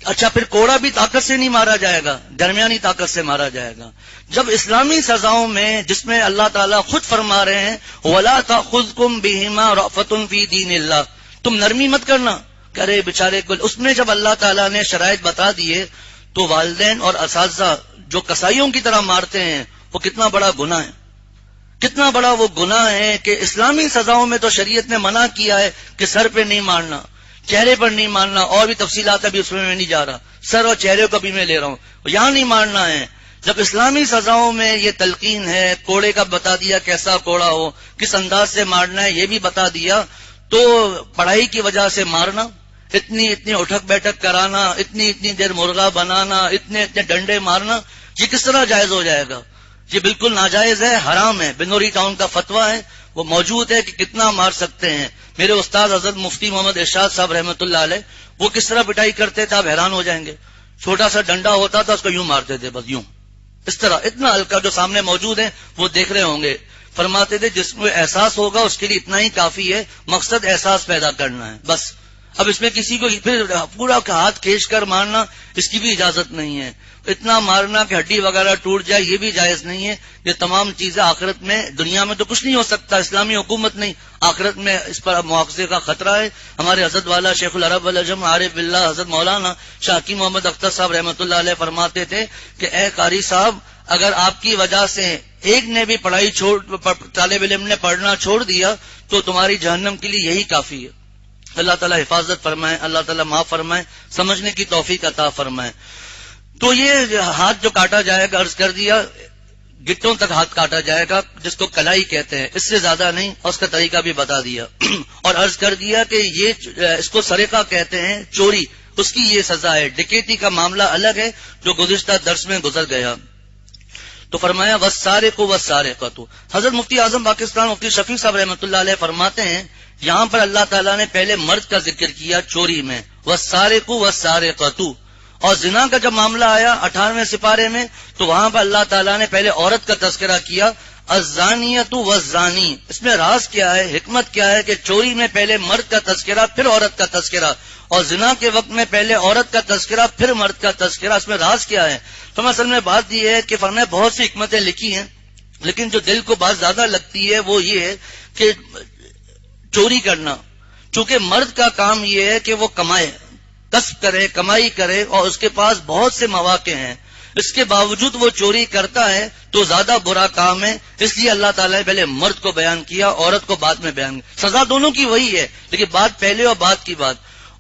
اچھا، پھر کوڑا بھی طاقت سے نہیں مارا جائے گا، درمیانی طاقت سے مارا جائے گا. جب اسلامی سزاؤں میں جس میں اللہ تعالیٰ خود فرما رہے ہیں وَلَا تَأْخُذْكُمْ بِهِمَا رَأْفَةٌ فِي دِينِ اللَّهِ، تم نرمی مت کرنا، کرے بیچارے کو. اس میں جب اللہ تعالیٰ نے شرائط بتا دیے تو والدین اور اساتذہ جو کسائیوں کی طرح مارتے ہیں وہ کتنا بڑا گناہ ہے. کتنا بڑا وہ گناہ ہے کہ اسلامی سزاؤں میں تو شریعت نے منع کیا ہے کہ سر پہ نہیں مارنا، چہرے پر نہیں مارنا. اور بھی تفصیلات ابھی اس میں نہیں جا رہا، سر اور چہرے کو بھی میں لے رہا ہوں. یہاں نہیں مارنا ہے. جب اسلامی سزاؤں میں یہ تلقین ہے، کوڑے کا بتا دیا کیسا کوڑا ہو، کس انداز سے مارنا ہے یہ بھی بتا دیا. تو پڑھائی کی وجہ سے مارنا، اتنی اٹھک بیٹھک کرانا، اتنی دیر مرغا بنانا، اتنے ڈنڈے مارنا، یہ کس طرح جائز ہو جائے گا؟ یہ بالکل ناجائز ہے، حرام ہے. بنوری ٹاؤن کا فتویٰ ہے، وہ موجود ہے کہ کتنا مار سکتے ہیں. میرے استاد حضرت مفتی محمد ارشاد صاحب رحمۃ اللہ علیہ وہ کس طرح پٹائی کرتے تھے آپ حیران ہو جائیں گے. چھوٹا سا ڈنڈا ہوتا تھا، اس کو یوں مارتے تھے، بس یوں، اس طرح اتنا ہلکا. جو سامنے موجود ہیں وہ دیکھ رہے ہوں گے. فرماتے تھے جس میں احساس ہوگا اس کے لیے اتنا ہی کافی ہے، مقصد احساس پیدا کرنا ہے بس. اب اس میں کسی کو پھر پورا ہاتھ کھینچ کر مارنا اس کی بھی اجازت نہیں ہے. اتنا مارنا کہ ہڈی وغیرہ ٹوٹ جائے یہ بھی جائز نہیں ہے. یہ تمام چیزیں آخرت میں، دنیا میں تو کچھ نہیں ہو سکتا، اسلامی حکومت نہیں، آخرت میں اس پر مواخذے کا خطرہ ہے. ہمارے حضرت والا شیخ العرب العجم عارف باللہ حضرت مولانا شاہ حکیم محمد اختر صاحب رحمۃ اللہ علیہ فرماتے تھے کہ اے قاری صاحب، اگر آپ کی وجہ سے ایک نے بھی طالب علم نے پڑھنا چھوڑ دیا تو تمہاری جہنم کے لیے یہی کافی ہے. اللہ تعالیٰ حفاظت فرمائے، اللہ تعالیٰ معاف فرمائے، سمجھنے کی توفیق عطا فرمائے. تو یہ ہاتھ جو کاٹا جائے گا، عرض کر دیا گٹوں تک ہاتھ کاٹا جائے گا جس کو کلائی کہتے ہیں، اس سے زیادہ نہیں، اور اس کا طریقہ بھی بتا دیا. اور عرض کر دیا کہ یہ اس کو سرقہ کہتے ہیں، چوری، اس کی یہ سزا ہے. ڈکیتی کا معاملہ الگ ہے جو گزشتہ درس میں گزر گیا. تو فرمایا والسارق والسارقۃ. حضرت مفتی اعظم پاکستان مفتی شفیع صاحب رحمۃ اللہ علیہ فرماتے ہیں یہاں پر اللہ تعالیٰ نے پہلے مرد کا ذکر کیا چوری میں، والسارق والسارقۃ. اور زنا کا جب معاملہ آیا 18ویں سپارے میں تو وہاں پر اللہ تعالیٰ نے پہلے عورت کا تذکرہ کیا، الزانیۃ والزانی. اس میں راز کیا ہے، حکمت کیا ہے کہ چوری میں پہلے مرد کا تذکرہ پھر عورت کا تذکرہ، اور زنا کے وقت میں پہلے عورت کا تذکرہ پھر مرد کا تذکرہ. اس میں راز کیا ہے؟ تو اصل میں بات یہ ہے کہ فرمایا بہت سی حکمتیں لکھی ہیں، لیکن جو دل کو بات زیادہ لگتی ہے وہ یہ ہے کہ چوری کرنا. چونکہ مرد کا کام یہ ہے کہ وہ کمائے، کسب کرے، کمائی کرے، اور اس کے پاس بہت سے مواقع ہیں، اس کے باوجود وہ چوری کرتا ہے تو زیادہ برا کام ہے. اس لیے اللہ تعالیٰ نے پہلے مرد کو بیان کیا، عورت کو بعد میں بیان کیا. سزا دونوں کی وہی ہے، لیکن بات پہلے اور بعد کی بات.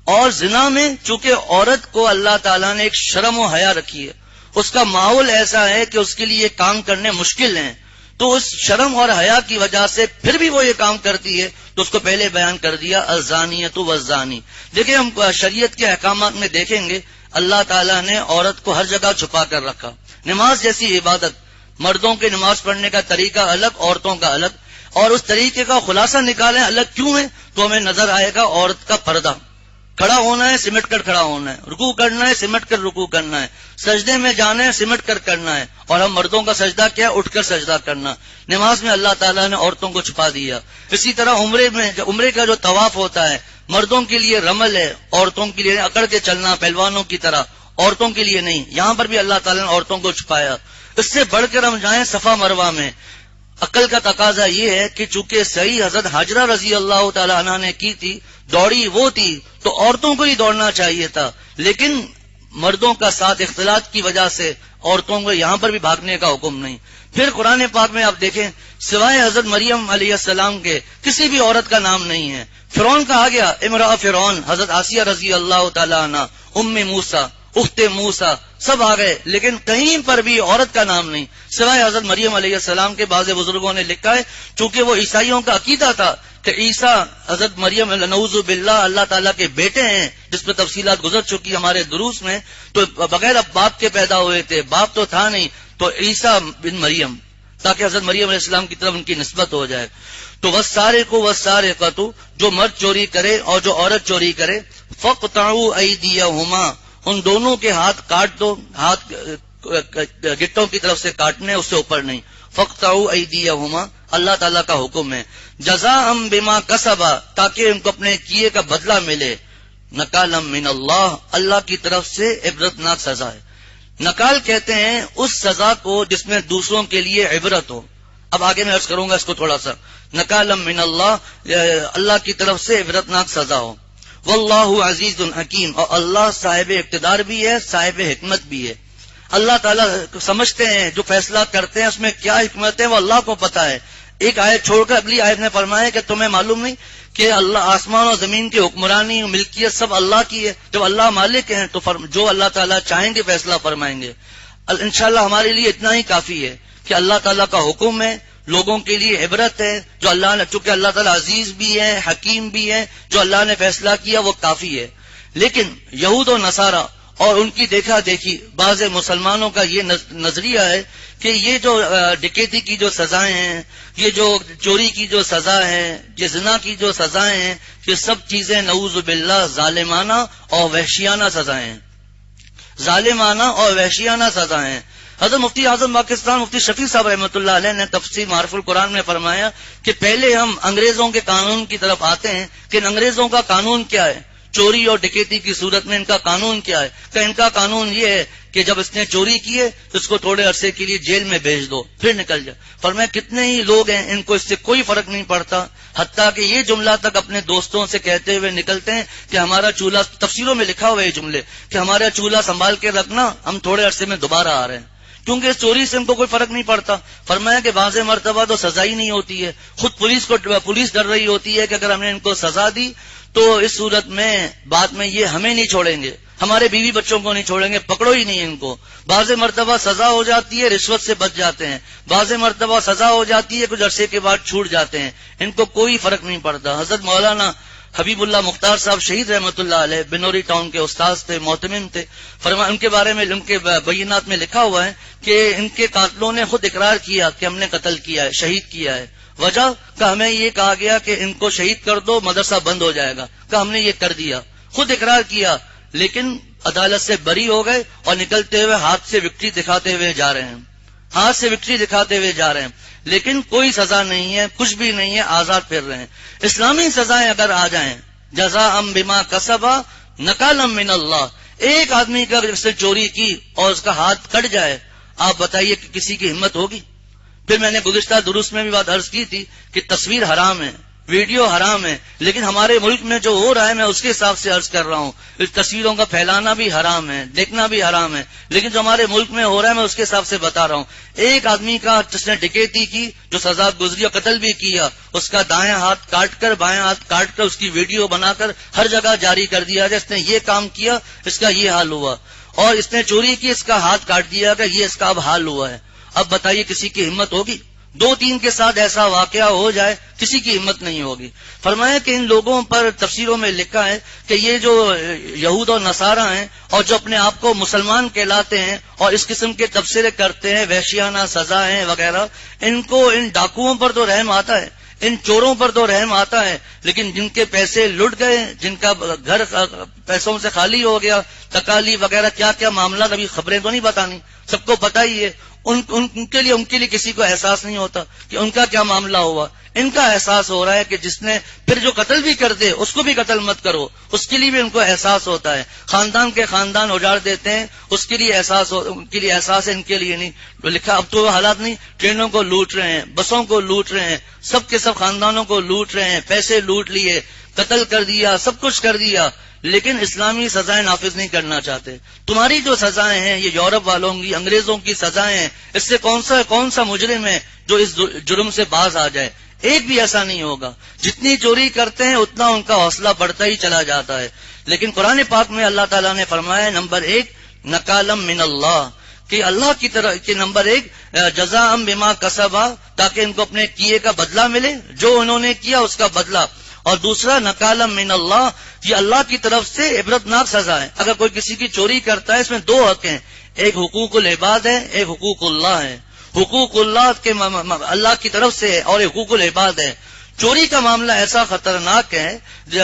اور زنا میں چونکہ عورت کو اللہ تعالیٰ نے ایک شرم و حیا رکھی ہے، اس کا ماحول ایسا ہے کہ اس کے لیے کام کرنے مشکل ہیں، تو اس شرم اور حیا کی وجہ سے پھر بھی وہ یہ کام کرتی ہے، تو اس کو پہلے بیان کر دیا الزانیۃ والزانی. دیکھیں ہم شریعت کے احکامات میں دیکھیں گے اللہ تعالیٰ نے عورت کو ہر جگہ چھپا کر رکھا. نماز جیسی عبادت، مردوں کے نماز پڑھنے کا طریقہ الگ، عورتوں کا الگ، اور اس طریقے کا خلاصہ نکالیں الگ کیوں ہے تو ہمیں نظر آئے گا عورت کا پردہ. کھڑا ہونا ہے سمٹ کر کھڑا ہونا ہے، رکوع کرنا ہے سمٹ کر رکوع کرنا ہے، سجدے میں جانا ہے سمٹ کر کرنا ہے. اور ہم مردوں کا سجدہ کیا ہے؟ اٹھ کر سجدہ کرنا. نماز میں اللہ تعالیٰ نے عورتوں کو چھپا دیا. اسی طرح عمرے کا جو طواف ہوتا ہے مردوں کے لیے رمل ہے، عورتوں کے لیے اکڑ کے چلنا پہلوانوں کی طرح، عورتوں کے لیے نہیں. یہاں پر بھی اللہ تعالیٰ نے عورتوں کو چھپایا. اس سے بڑھ کر ہم جائیں صفا مروہ میں. عقل کا تقاضا یہ ہے کہ چونکہ صحیح حضرت حاجرہ رضی اللہ تعالی عنہ نے کی تھی، دوڑی وہ تھی تو عورتوں کو ہی دوڑنا چاہیے تھا، لیکن مردوں کا ساتھ اختلاط کی وجہ سے عورتوں کو یہاں پر بھی بھاگنے کا حکم نہیں. پھر قرآن پاک میں آپ دیکھیں سوائے حضرت مریم علیہ السلام کے کسی بھی عورت کا نام نہیں ہے. فرعون کہا گیا امرأ فرعون، حضرت آسیہ رضی اللہ تعالی عنہ، ام موسیٰ، اخت موسیٰ، سب آ گئے، لیکن کہیں پر بھی عورت کا نام نہیں سوائے حضرت مریم علیہ السلام کے. بعض بزرگوں نے لکھا ہے چونکہ وہ عیسائیوں کا عقیدہ تھا کہ عیسیٰ حضرت مریم نعوذ باللہ اللہ تعالیٰ کے بیٹے ہیں، جس پہ تفصیلات گزر چکی ہمارے دروس میں، تو بغیر اب باپ کے پیدا ہوئے تھے، باپ تو تھا نہیں، تو عیسیٰ بن مریم، تاکہ حضرت مریم علیہ السلام کی طرف ان کی نسبت ہو جائے. تو والسارق والسارقۃ، جو مرد چوری کرے اور جو عورت چوری کرے، فاقطعوا ایدیہما، ان دونوں کے ہاتھ کاٹ دو. ہاتھ گٹوں کی طرف سے کاٹنے، اس سے اوپر نہیں. فاقطعوا ایدیہما، اللہ تعالیٰ کا حکم ہے. جزاء بما کسبا، تاکہ ان کو اپنے کیے کا بدلہ ملے. نکالا من اللہ، اللہ کی طرف سے عبرتناک سزا ہے. نکال کہتے ہیں اس سزا کو جس میں دوسروں کے لیے عبرت ہو. اب آگے میں عرض کروں گا اس کو تھوڑا سا. نکالا من اللہ، اللہ کی طرف سے عبرتناک سزا ہو. واللہ عزیز حکیم، اور اللہ صاحب اقتدار بھی ہے، صاحب حکمت بھی ہے. اللہ تعالیٰ سمجھتے ہیں جو فیصلہ کرتے ہیں اس میں کیا حکمت ہے وہ اللہ کو پتا ہے. ایک آیت چھوڑ کر اگلی آیت نے فرمایا کہ تمہیں معلوم نہیں کہ اللہ آسمان اور زمین کی حکمرانی ملکیت سب اللہ کی ہے. جب اللہ مالک ہیں تو جو اللہ تعالیٰ چاہیں گے فیصلہ فرمائیں گے. انشاءاللہ ہمارے لیے اتنا ہی کافی ہے کہ اللہ تعالیٰ کا حکم ہے، لوگوں کے لیے عبرت ہے. جو اللہ نے، چونکہ اللہ تعالیٰ عزیز بھی ہے، حکیم بھی ہے، جو اللہ نے فیصلہ کیا وہ کافی ہے. لیکن یہود و نصارہ اور ان کی دیکھا دیکھی بعض مسلمانوں کا یہ نظریہ ہے کہ یہ جو ڈکیتی کی جو سزائیں ہیں، یہ جو چوری کی جو سزا ہے، یہ زنا کی جو سزائیں ہیں، یہ سب چیزیں نعوذ باللہ ظالمانہ اور وحشیانہ سزائیں ہیں. ظالمانہ اور وحشیانہ سزائیں ہیں. حضرت مفتی اعظم پاکستان مفتی شفیع صاحب رحمۃ اللہ علیہ نے تفسیر معارف القرآن میں فرمایا کہ پہلے ہم انگریزوں کے قانون کی طرف آتے ہیں کہ ان انگریزوں کا قانون کیا ہے، چوری اور ڈکیتی کی صورت میں ان کا قانون کیا ہے؟ کہ ان کا قانون یہ ہے کہ جب اس نے چوری کی ہے تو اس کو تھوڑے عرصے کے لیے جیل میں بھیج دو، پھر نکل جائے۔ فرمایا کتنے ہی لوگ ہیں ان کو اس سے کوئی فرق نہیں پڑتا، حتیٰ کہ یہ جملہ تک اپنے دوستوں سے کہتے ہوئے نکلتے ہیں کہ ہمارا چولہا، تفسیروں میں لکھا ہوا ہے یہ جملے، کہ ہمارا چولہا سنبھال کے رکھنا، ہم تھوڑے عرصے میں دوبارہ آ رہے ہیں، کیونکہ اس چوری سے ان کو کوئی فرق نہیں پڑتا۔ فرمایا کہ بعض مرتبہ تو سزا ہی نہیں ہوتی ہے، خود پولیس ڈر رہی ہوتی ہے کہ اگر ہم نے ان کو سزا دی تو اس صورت میں بعد میں یہ ہمیں نہیں چھوڑیں گے، ہمارے بیوی بچوں کو نہیں چھوڑیں گے، پکڑو ہی نہیں ان کو۔ بعض مرتبہ سزا ہو جاتی ہے، رشوت سے بچ جاتے ہیں، بعض مرتبہ سزا ہو جاتی ہے، کچھ عرصے کے بعد چھوٹ جاتے ہیں، ان کو کوئی فرق نہیں پڑتا۔ حضرت مولانا حبیب اللہ مختار صاحب شہید رحمۃ اللہ علیہ بنوری ٹاؤن کے استاد تھے، محتمم تھے، فرمایا ان کے بارے میں ان کے بینات میں لکھا ہوا ہے کہ ان کے قاتلوں نے خود اقرار کیا کہ ہم نے قتل کیا ہے، شہید کیا ہے۔ وجہ کہ ہمیں یہ کہا گیا کہ ان کو شہید کر دو، مدرسہ بند ہو جائے گا، کہ ہم نے یہ کر دیا، خود اقرار کیا، لیکن عدالت سے بری ہو گئے اور نکلتے ہوئے ہاتھ سے وکٹری دکھاتے ہوئے جا رہے ہیں، ہاتھ سے وکٹری دکھاتے ہوئے جا رہے ہیں، لیکن کوئی سزا نہیں ہے، کچھ بھی نہیں ہے، آزاد پھر رہے ہیں۔ اسلامی سزائیں اگر آ جائیں، جزاء بما کسبا نکالا من اللہ، ایک آدمی کا جس نے چوری کی اور اس کا ہاتھ کٹ جائے، آپ بتائیے کہ کسی کی ہمت ہوگی؟ پھر میں نے گزشتہ دروس میں بھی بات عرض کی تھی کہ تصویر حرام ہے، ویڈیو حرام ہے، لیکن ہمارے ملک میں جو ہو رہا ہے میں اس کے حساب سے عرض کر رہا ہوں، اس تصویروں کا پھیلانا بھی حرام ہے، دیکھنا بھی حرام ہے، لیکن جو ہمارے ملک میں ہو رہا ہے میں اس کے حساب سے بتا رہا ہوں۔ ایک آدمی کا جس نے ڈکیتی کی، جو سزا گزری اور قتل بھی کیا، اس کا دائیں ہاتھ کاٹ کر بائیں ہاتھ کاٹ کر اس کی ویڈیو بنا کر ہر جگہ جاری کر دیا جائے، اس نے یہ کام کیا، اس کا یہ حال ہوا، اور اس نے چوری کی، اس کا ہاتھ کاٹ دیا گیا، یہ اس کا اب حال ہوا ہے۔ اب بتائیے کسی کی ہمت ہوگی؟ 2-3 کے ساتھ ایسا واقعہ ہو جائے، کسی کی ہمت نہیں ہوگی۔ فرمایا کہ ان لوگوں پر تفسیروں میں لکھا ہے کہ یہ جو یہود اور نصارہ ہیں اور جو اپنے آپ کو مسلمان کہلاتے ہیں اور اس قسم کے تبصرے کرتے ہیں، وحشیانہ سزائیں وغیرہ، ان کو ان ڈاکوؤں پر تو رحم آتا ہے، ان چوروں پر تو رحم آتا ہے، لیکن جن کے پیسے لٹ گئے، جن کا گھر پیسوں سے خالی ہو گیا، تکالی وغیرہ کیا کیا معاملات، ابھی خبریں تو نہیں بتانی، سب کو پتہ ہی ہے، ان کے لیے کسی کو احساس نہیں ہوتا کہ ان کا کیا معاملہ ہوا۔ ان کا احساس ہو رہا ہے کہ جس نے پھر جو قتل بھی کر دے اس کو بھی قتل مت کرو، اس کے لیے بھی ان کو احساس ہوتا ہے۔ خاندان کے خاندان اجاڑ دیتے ہیں، اس کے لیے احساس ان کے لیے احساس ہے، ان کے لیے نہیں لکھا۔ اب تو حالات نہیں، ٹرینوں کو لوٹ رہے ہیں، بسوں کو لوٹ رہے ہیں، سب کے سب خاندانوں کو لوٹ رہے ہیں، پیسے لوٹ لیے، قتل کر دیا، سب کچھ کر دیا، لیکن اسلامی سزائیں نافذ نہیں کرنا چاہتے۔ تمہاری جو سزائیں ہیں یہ یورپ والوں کی، انگریزوں کی سزائیں ہیں، اس سے کون سا مجرم ہے جو اس جرم سے باز آ جائے؟ ایک بھی ایسا نہیں ہوگا۔ جتنی چوری کرتے ہیں اتنا ان کا حوصلہ بڑھتا ہی چلا جاتا ہے، لیکن قرآن پاک میں اللہ تعالیٰ نے فرمایا نمبر 1 نکالم من اللہ، کہ اللہ کی طرف کہ نمبر 1 جزاء بما کسبا، تاکہ ان کو اپنے کیے کا بدلہ ملے، جو انہوں نے کیا اس کا بدلہ، اور دوسرا نکالم من اللہ، یہ اللہ کی طرف سے عبرتناک سزا ہے۔ اگر کوئی کسی کی چوری کرتا ہے اس میں 2 حق ہیں، ایک حقوق العباد ہے، ایک حقوق اللہ ہے۔ حقوق اللہ کے اللہ کی طرف سے ہے اور حقوق العباد ہے۔ چوری کا معاملہ ایسا خطرناک ہے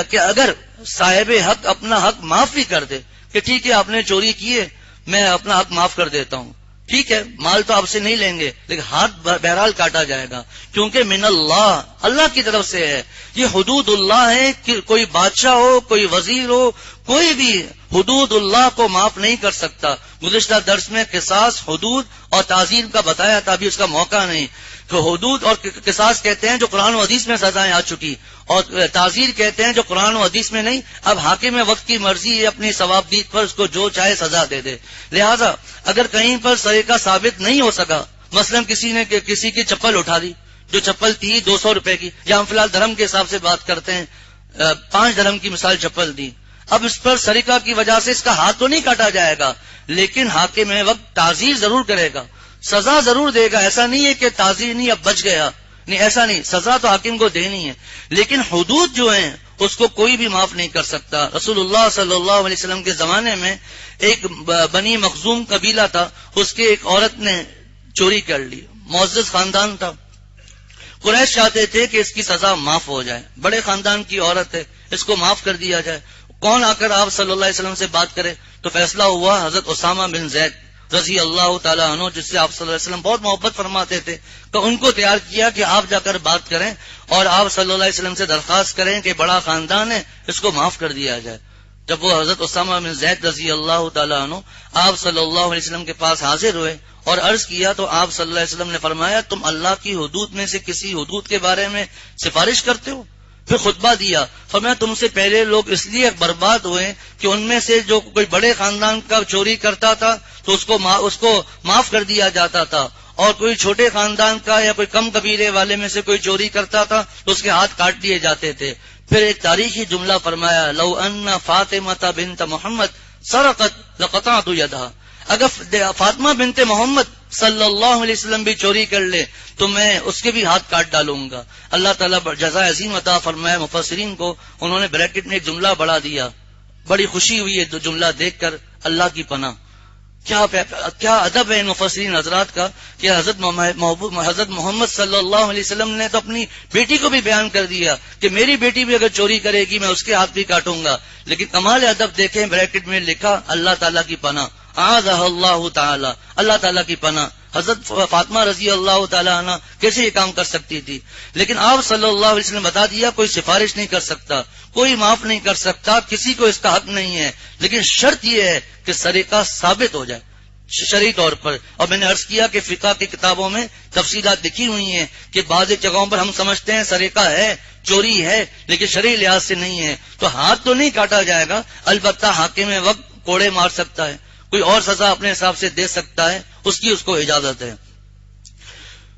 کہ اگر صاحب حق اپنا حق معاف بھی کر دے کہ ٹھیک ہے آپ نے چوری کی ہے، میں اپنا حق معاف کر دیتا ہوں، ٹھیک ہے مال تو آپ سے نہیں لیں گے، لیکن ہاتھ بہرحال کاٹا جائے گا، کیونکہ من اللہ، اللہ کی طرف سے ہے۔ یہ حدود اللہ ہے کہ کوئی بادشاہ ہو، کوئی وزیر ہو، کوئی بھی حدود اللہ کو معاف نہیں کر سکتا۔ گزشتہ درس میں قصاص، حدود اور تعزیر کا بتایا تھا، ابھی اس کا موقع نہیں۔ تو حدود اور قصاص کہتے ہیں جو قرآن و حدیث میں سزائیں آ چکی، اور تعزیر کہتے ہیں جو قرآن و حدیث میں نہیں۔ اب حاکم وقت کی مرضی ہے، اپنی ثوابدید پر اس کو جو چاہے سزا دے دے۔ لہذا اگر کہیں پر سریقہ ثابت نہیں ہو سکا، مثلا کسی نے کسی کی چپل اٹھا دی، جو چپل تھی 200 روپے کی، یا ہم فی الحال درہم کے حساب سے بات کرتے ہیں، 5 درہم کی مثال چپل دی، اب اس پر سریقہ کی وجہ سے اس کا ہاتھ تو نہیں کاٹا جائے گا، لیکن حاکم وقت تعزیر ضرور کرے گا، سزا ضرور دے گا۔ ایسا نہیں ہے کہ تعزیر نہیں اب بچ گیا، نہیں ایسا نہیں، سزا تو حاکم کو دینی ہے، لیکن حدود جو ہیں اس کو کوئی بھی معاف نہیں کر سکتا۔ رسول اللہ صلی اللہ علیہ وسلم کے زمانے میں ایک بنی مخزوم قبیلہ تھا، اس کے ایک عورت نے چوری کر لی، معزز خاندان تھا، قریش چاہتے تھے کہ اس کی سزا معاف ہو جائے، بڑے خاندان کی عورت ہے، اس کو معاف کر دیا جائے۔ کون آ کر آپ صلی اللہ علیہ وسلم سے بات کرے؟ تو فیصلہ ہوا حضرت اسامہ بن زید رضی اللہ تعالیٰ عنہ، جس سے آپ صلی اللہ علیہ وسلم بہت محبت فرماتے تھے، تو ان کو تیار کیا کہ آپ جا کر بات کریں اور آپ صلی اللہ علیہ وسلم سے درخواست کریں کہ بڑا خاندان ہے، اس کو معاف کر دیا جائے۔ جب وہ حضرت اسامہ بن زید رضی اللہ تعالیٰ عنہ آپ صلی اللہ علیہ وسلم کے پاس حاضر ہوئے اور عرض کیا، تو آپ صلی اللہ علیہ وسلم نے فرمایا، تم اللہ کی حدود میں سے کسی حدود کے بارے میں سفارش کرتے ہو؟ پھر خطبہ دیا، فرمایا تم سے پہلے لوگ اس لیے برباد ہوئے کہ ان میں سے جو کوئی بڑے خاندان کا چوری کرتا تھا تو اس کو معاف کر دیا جاتا تھا، اور کوئی چھوٹے خاندان کا یا کوئی کم قبیلے والے میں سے کوئی چوری کرتا تھا تو اس کے ہاتھ کاٹ دیے جاتے تھے۔ پھر ایک تاریخی جملہ فرمایا، لو ان فاطمہ بنت محمد سرقت لقطعت یدہا، اگر فاطمہ بنت محمد صلی اللہ علیہ وسلم بھی چوری کر لے تو میں اس کے بھی ہاتھ کاٹ ڈالوں گا۔ اللہ تعالیٰ جزائے عظیم عطا فرمائے مفسرین کو، انہوں نے بریکٹ میں ایک جملہ بڑھا دیا، بڑی خوشی ہوئی ہے جملہ دیکھ کر، اللہ کی پناہ۔ کیا ادب ہے ان مفسرین حضرات کا کہ حضرت محمد صلی اللہ علیہ وسلم نے تو اپنی بیٹی کو بھی بیان کر دیا کہ میری بیٹی بھی اگر چوری کرے گی میں اس کے ہاتھ بھی کاٹوں گا، لیکن کمال ادب دیکھیں، بریکٹ میں لکھا اللہ تعالیٰ کی پناہ، اعاذہ اللہ تعالی، اللہ تعالیٰ کی پناہ۔ حضرت فاطمہ رضی اللہ تعالیٰ عنہ کیسے یہ کام کر سکتی تھی؟ لیکن آپ صلی اللہ علیہ وسلم بتا دیا کوئی سفارش نہیں کر سکتا، کوئی معاف نہیں کر سکتا، کسی کو اس کا حق نہیں ہے، لیکن شرط یہ ہے کہ سرقہ ثابت ہو جائے شرعی طور پر۔ اور میں نے عرض کیا کہ فقہ کی کتابوں میں تفصیلات لکھی ہوئی ہیں کہ بعض جگہوں پر ہم سمجھتے ہیں سرقہ ہے، چوری ہے، لیکن شرعی لحاظ سے نہیں ہے، تو ہاتھ تو نہیں کاٹا جائے گا، البتہ حاکم وقت کوڑے مار سکتا ہے، کوئی اور سزا اپنے حساب سے دے سکتا ہے، اس کو اجازت ہے۔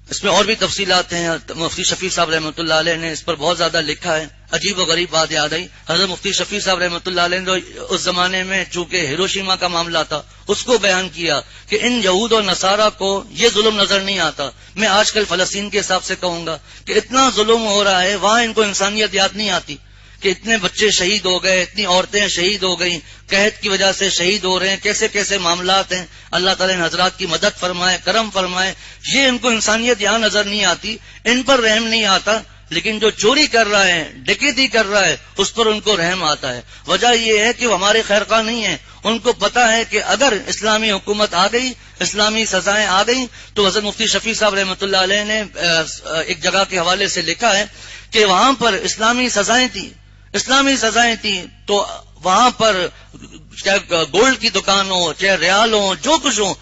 اس میں اور بھی تفصیلات ہیں، مفتی شفیع صاحب رحمۃ اللہ علیہ نے اس پر بہت زیادہ لکھا ہے۔ عجیب و غریب بات یاد آئی، حضرت مفتی شفیع صاحب رحمۃ اللہ علیہ نے اس زمانے میں چونکہ ہیروشیما کا معاملہ تھا اس کو بیان کیا کہ ان یہود اور نصارہ کو یہ ظلم نظر نہیں آتا۔ میں آج کل فلسطین کے حساب سے کہوں گا کہ اتنا ظلم ہو رہا ہے، وہاں ان کو انسانیت یاد نہیں آتی کہ اتنے بچے شہید ہو گئے، اتنی عورتیں شہید ہو گئیں، قحط کی وجہ سے شہید ہو رہے ہیں، کیسے کیسے معاملات ہیں۔ اللہ تعالیٰ ان حضرات کی مدد فرمائے، کرم فرمائے۔ یہ ان کو انسانیت یہاں نظر نہیں آتی، ان پر رحم نہیں آتا، لیکن جو چوری کر رہا ہے، ڈکیتی کر رہا ہے، اس پر ان کو رحم آتا ہے۔ وجہ یہ ہے کہ وہ ہمارے خیر خواہ نہیں ہیں، ان کو پتا ہے کہ اگر اسلامی حکومت آ گئی، اسلامی سزائیں آ گئیں، تو حضرت مفتی شفیع صاحب رحمۃ اللہ علیہ نے ایک جگہ کے حوالے سے لکھا ہے کہ وہاں پر اسلامی سزائیں تھیں تو وہاں پر چاہے گولڈ کی دکان ہو، چاہے ریال ہو، جو کچھ ہو،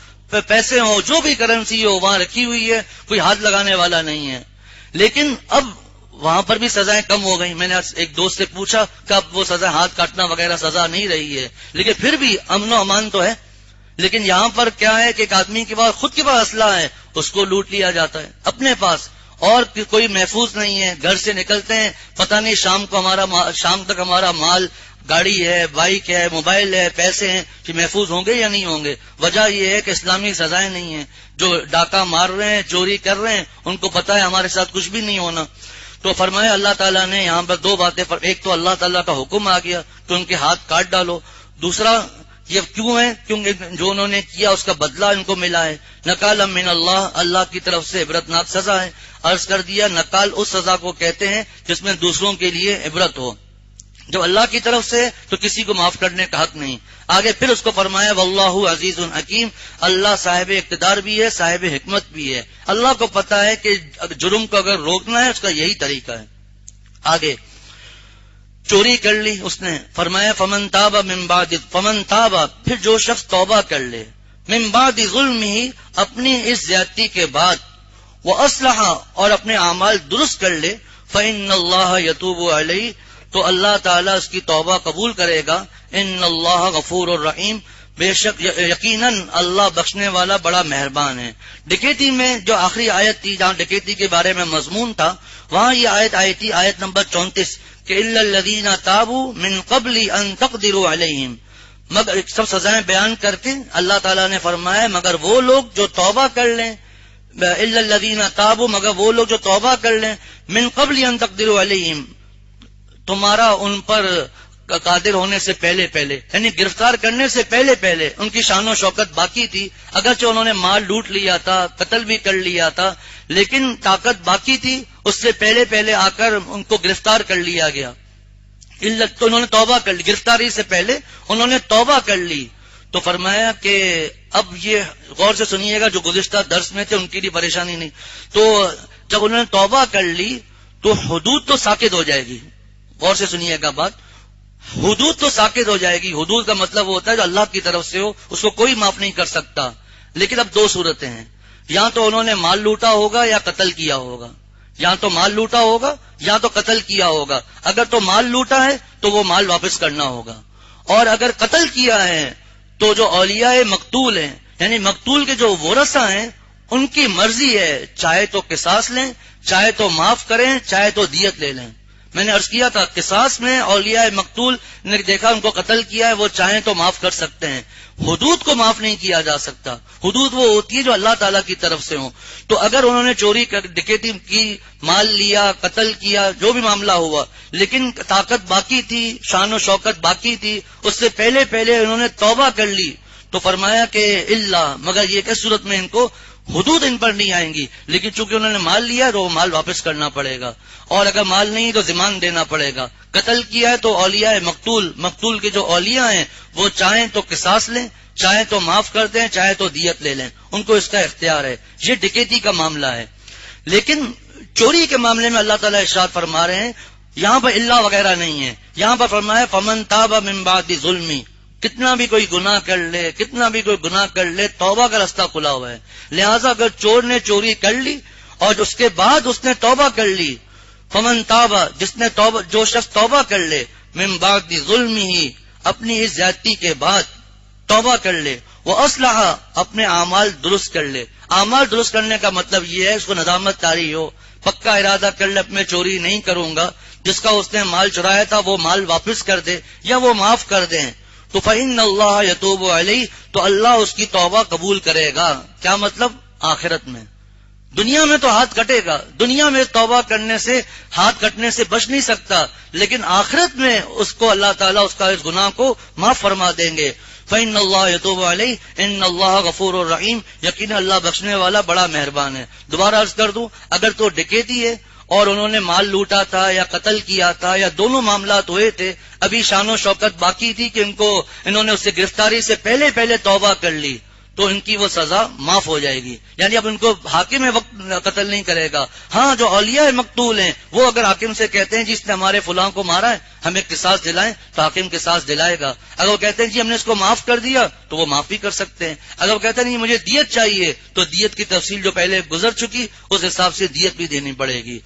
پیسے ہو، جو بھی کرنسی ہو وہاں رکھی ہوئی ہے، کوئی ہاتھ لگانے والا نہیں ہے۔ لیکن اب وہاں پر بھی سزائیں کم ہو گئی۔ میں نے ایک دوست سے پوچھا کہ اب وہ سزا ہاتھ کاٹنا وغیرہ سزا نہیں رہی ہے، لیکن پھر بھی امن و امان تو ہے۔ لیکن یہاں پر کیا ہے کہ ایک آدمی کے پاس خود کے پاس اسلحہ ہے، اس کو لوٹ لیا جاتا ہے اپنے پاس، اور کوئی محفوظ نہیں ہے۔ گھر سے نکلتے ہیں، پتہ نہیں شام تک ہمارا مال، گاڑی ہے، بائک ہے، موبائل ہے، پیسے ہیں کہ محفوظ ہوں گے یا نہیں ہوں گے۔ وجہ یہ ہے کہ اسلامی سزائیں نہیں ہیں۔ جو ڈاکہ مار رہے ہیں، چوری کر رہے ہیں، ان کو پتہ ہے ہمارے ساتھ کچھ بھی نہیں ہونا۔ تو فرمایا اللہ تعالیٰ نے یہاں پر دو باتیں، ایک تو اللہ تعالیٰ کا حکم آ گیا کہ ان کے ہاتھ کاٹ ڈالو، دوسرا یہ کیوں ہے؟ کیونکہ جو انہوں نے کیا اس کا بدلہ ان کو ملا ہے۔ نکال من اللہ، اللہ کی طرف سے عبرتناک سزا ہے۔ عرض کر دیا نکال اس سزا کو کہتے ہیں جس میں دوسروں کے لیے عبرت ہو، جب اللہ کی طرف سے تو کسی کو معاف کرنے کا حق نہیں۔ آگے پھر اس کو فرمایا واللہ عزیز حکیم، اللہ صاحب اقتدار بھی ہے، صاحب حکمت بھی ہے۔ اللہ کو پتا ہے کہ جرم کو اگر روکنا ہے اس کا یہی طریقہ ہے۔ آگے چوری کر لی اس نے، فرمایا فمن تاب پھر جو شخص توبہ کر لے، من بعد ظلم ہی، اپنی اس زیادتی کے بعد، وہ اسلحہ اور اپنے اعمال درست کر لے، فإن اللہ یتوب علیہ، تو اللہ تعالیٰ اس کی توبہ قبول کرے گا۔ ان اللہ غفور الرحیم، بے شک یقیناً اللہ بخشنے والا بڑا مہربان ہے۔ ڈکیتی میں جو آخری آیت تھی جہاں ڈکیتی کے بارے میں مضمون تھا، وہاں یہ آیت آئی تھی، آیت نمبر 34 کہ الا الذین تابوا من قبل ان تقدروا علیہم، مگر سب سزائیں بیان کر کے اللہ تعالیٰ نے فرمایا مگر وہ لوگ جو توبہ کر لیں، الا الذین تابوا، مگر وہ لوگ جو توبہ کر لیں، من قبل ان تقدروا علیہم، تمہارا ان پر قادر ہونے سے پہلے یعنی گرفتار کرنے سے پہلے ان کی شان و شوکت باقی تھی، اگرچہ انہوں نے مال لوٹ لیا تھا، قتل بھی کر لیا تھا، لیکن طاقت باقی تھی، اس سے پہلے آ کر ان کو گرفتار کر لیا گیا۔ تو انہوں نے توبہ کر لی، گرفتاری سے پہلے انہوں نے توبہ کر لی، تو فرمایا کہ اب یہ غور سے سنیے گا، جو گزشتہ درس میں تھے ان کی بھی پریشانی نہیں. تو جب انہوں نے توبہ کر لی تو حدود تو ساکت ہو جائے گی. غور سے سنیے گا بات، حدود تو ساکت ہو جائے گی. حدود کا مطلب ہوتا ہے جو اللہ کی طرف سے ہو، اس کو کوئی معاف نہیں کر سکتا. لیکن اب دو صورتیں ہیں، یا تو انہوں نے مال لوٹا ہوگا یا قتل کیا ہوگا. یا تو مال لوٹا ہوگا یا تو قتل کیا ہوگا. اگر تو مال لوٹا ہے تو وہ مال واپس کرنا ہوگا، اور اگر قتل کیا ہے تو جو اولیاء مقتول ہیں، یعنی مقتول کے جو ورثہ ہیں، ان کی مرضی ہے، چاہے تو قصاص لیں، چاہے تو معاف کریں، چاہے تو دیت لے لیں. میں نے عرض کیا تھا قصاص میں اولیاء مقتول نے دیکھا ان کو قتل کیا ہے، وہ چاہیں تو معاف کر سکتے ہیں. حدود کو معاف نہیں کیا جا سکتا. حدود وہ ہوتی ہے جو اللہ تعالیٰ کی طرف سے ہوں. تو اگر انہوں نے چوری کر ڈکیتی کی، مال لیا، قتل کیا، جو بھی معاملہ ہوا، لیکن طاقت باقی تھی، شان و شوکت باقی تھی، اس سے پہلے انہوں نے توبہ کر لی، تو فرمایا کہ اللہ، مگر یہ کہ صورت میں ان کو حدود ان پر نہیں آئیں گی. لیکن چونکہ انہوں نے مال لیا تو وہ مال واپس کرنا پڑے گا، اور اگر مال نہیں تو ضمان دینا پڑے گا. قتل کیا ہے تو اولیاء مقتول کے جو اولیاء ہیں وہ چاہیں تو قصاص لیں، چاہے تو معاف کر دیں، چاہے تو دیت لے لیں، ان کو اس کا اختیار ہے. یہ ڈکیتی کا معاملہ ہے. لیکن چوری کے معاملے میں اللہ تعالیٰ ارشاد فرما رہے ہیں، یہاں پر اللہ وغیرہ نہیں ہے. یہاں پر فرمایا فمن تاب من بعد ظلمی، کتنا بھی کوئی گناہ کر لے، کتنا بھی کوئی گناہ کر لے، توبہ کا رستہ کھلا ہوا ہے. لہٰذا اگر چور نے چوری کر لی اور اس کے بعد اس نے توبہ کر لی، فمن تابا، جو شخص توبہ کر لے، من بعد ظلم ہی، اپنی اس زیادتی کے بعد توبہ کر لے، وہ اصلاح، اپنے اعمال درست کر لے. اعمال درست کرنے کا مطلب یہ ہے اس کو ندامت طاری ہو، پکا ارادہ کر لے میں چوری نہیں کروں گا، جس کا اس نے مال چرایا تھا وہ مال واپس کر دے یا وہ معاف کر دیں. تو فإن اللہ یتوب علیہ، تو اللہ اس کی توبہ قبول کرے گا. کیا مطلب؟ آخرت میں. دنیا میں تو ہاتھ کٹے گا، دنیا میں توبہ کرنے سے، ہاتھ کٹنے سے بچ نہیں سکتا، لیکن آخرت میں اس کو اللہ تعالیٰ اس کا اس گناہ کو معاف فرما دیں گے. فإن اللہ یتوب علیہ ان اللہ غفور الرحیم، یقینا اللہ بخشنے والا بڑا مہربان ہے. دوبارہ عرض کر دوں، اگر تو ڈکیتی ہے اور انہوں نے مال لوٹا تھا یا قتل کیا تھا یا دونوں معاملات ہوئے تھے، ابھی شان و شوکت باقی تھی کہ انہوں نے اس سے گرفتاری سے پہلے توبہ کر لی، تو ان کی وہ سزا معاف ہو جائے گی. یعنی اب ان کو حاکم وقت قتل نہیں کرے گا. ہاں جو اولیاء مقتول ہیں وہ اگر حاکم سے کہتے ہیں جس نے ہمارے فلاں کو مارا ہے ہمیں قصاص دلائیں، تو حاکم قصاص دلائے گا. اگر وہ کہتے ہیں جی ہم نے اس کو معاف کر دیا تو وہ معاف بھی کر سکتے ہیں. اگر وہ کہتے ہیں نہیں مجھے دیت چاہیے تو دیت کی تفصیل جو پہلے گزر چکی اس حساب سے دیت بھی دینی پڑے گی.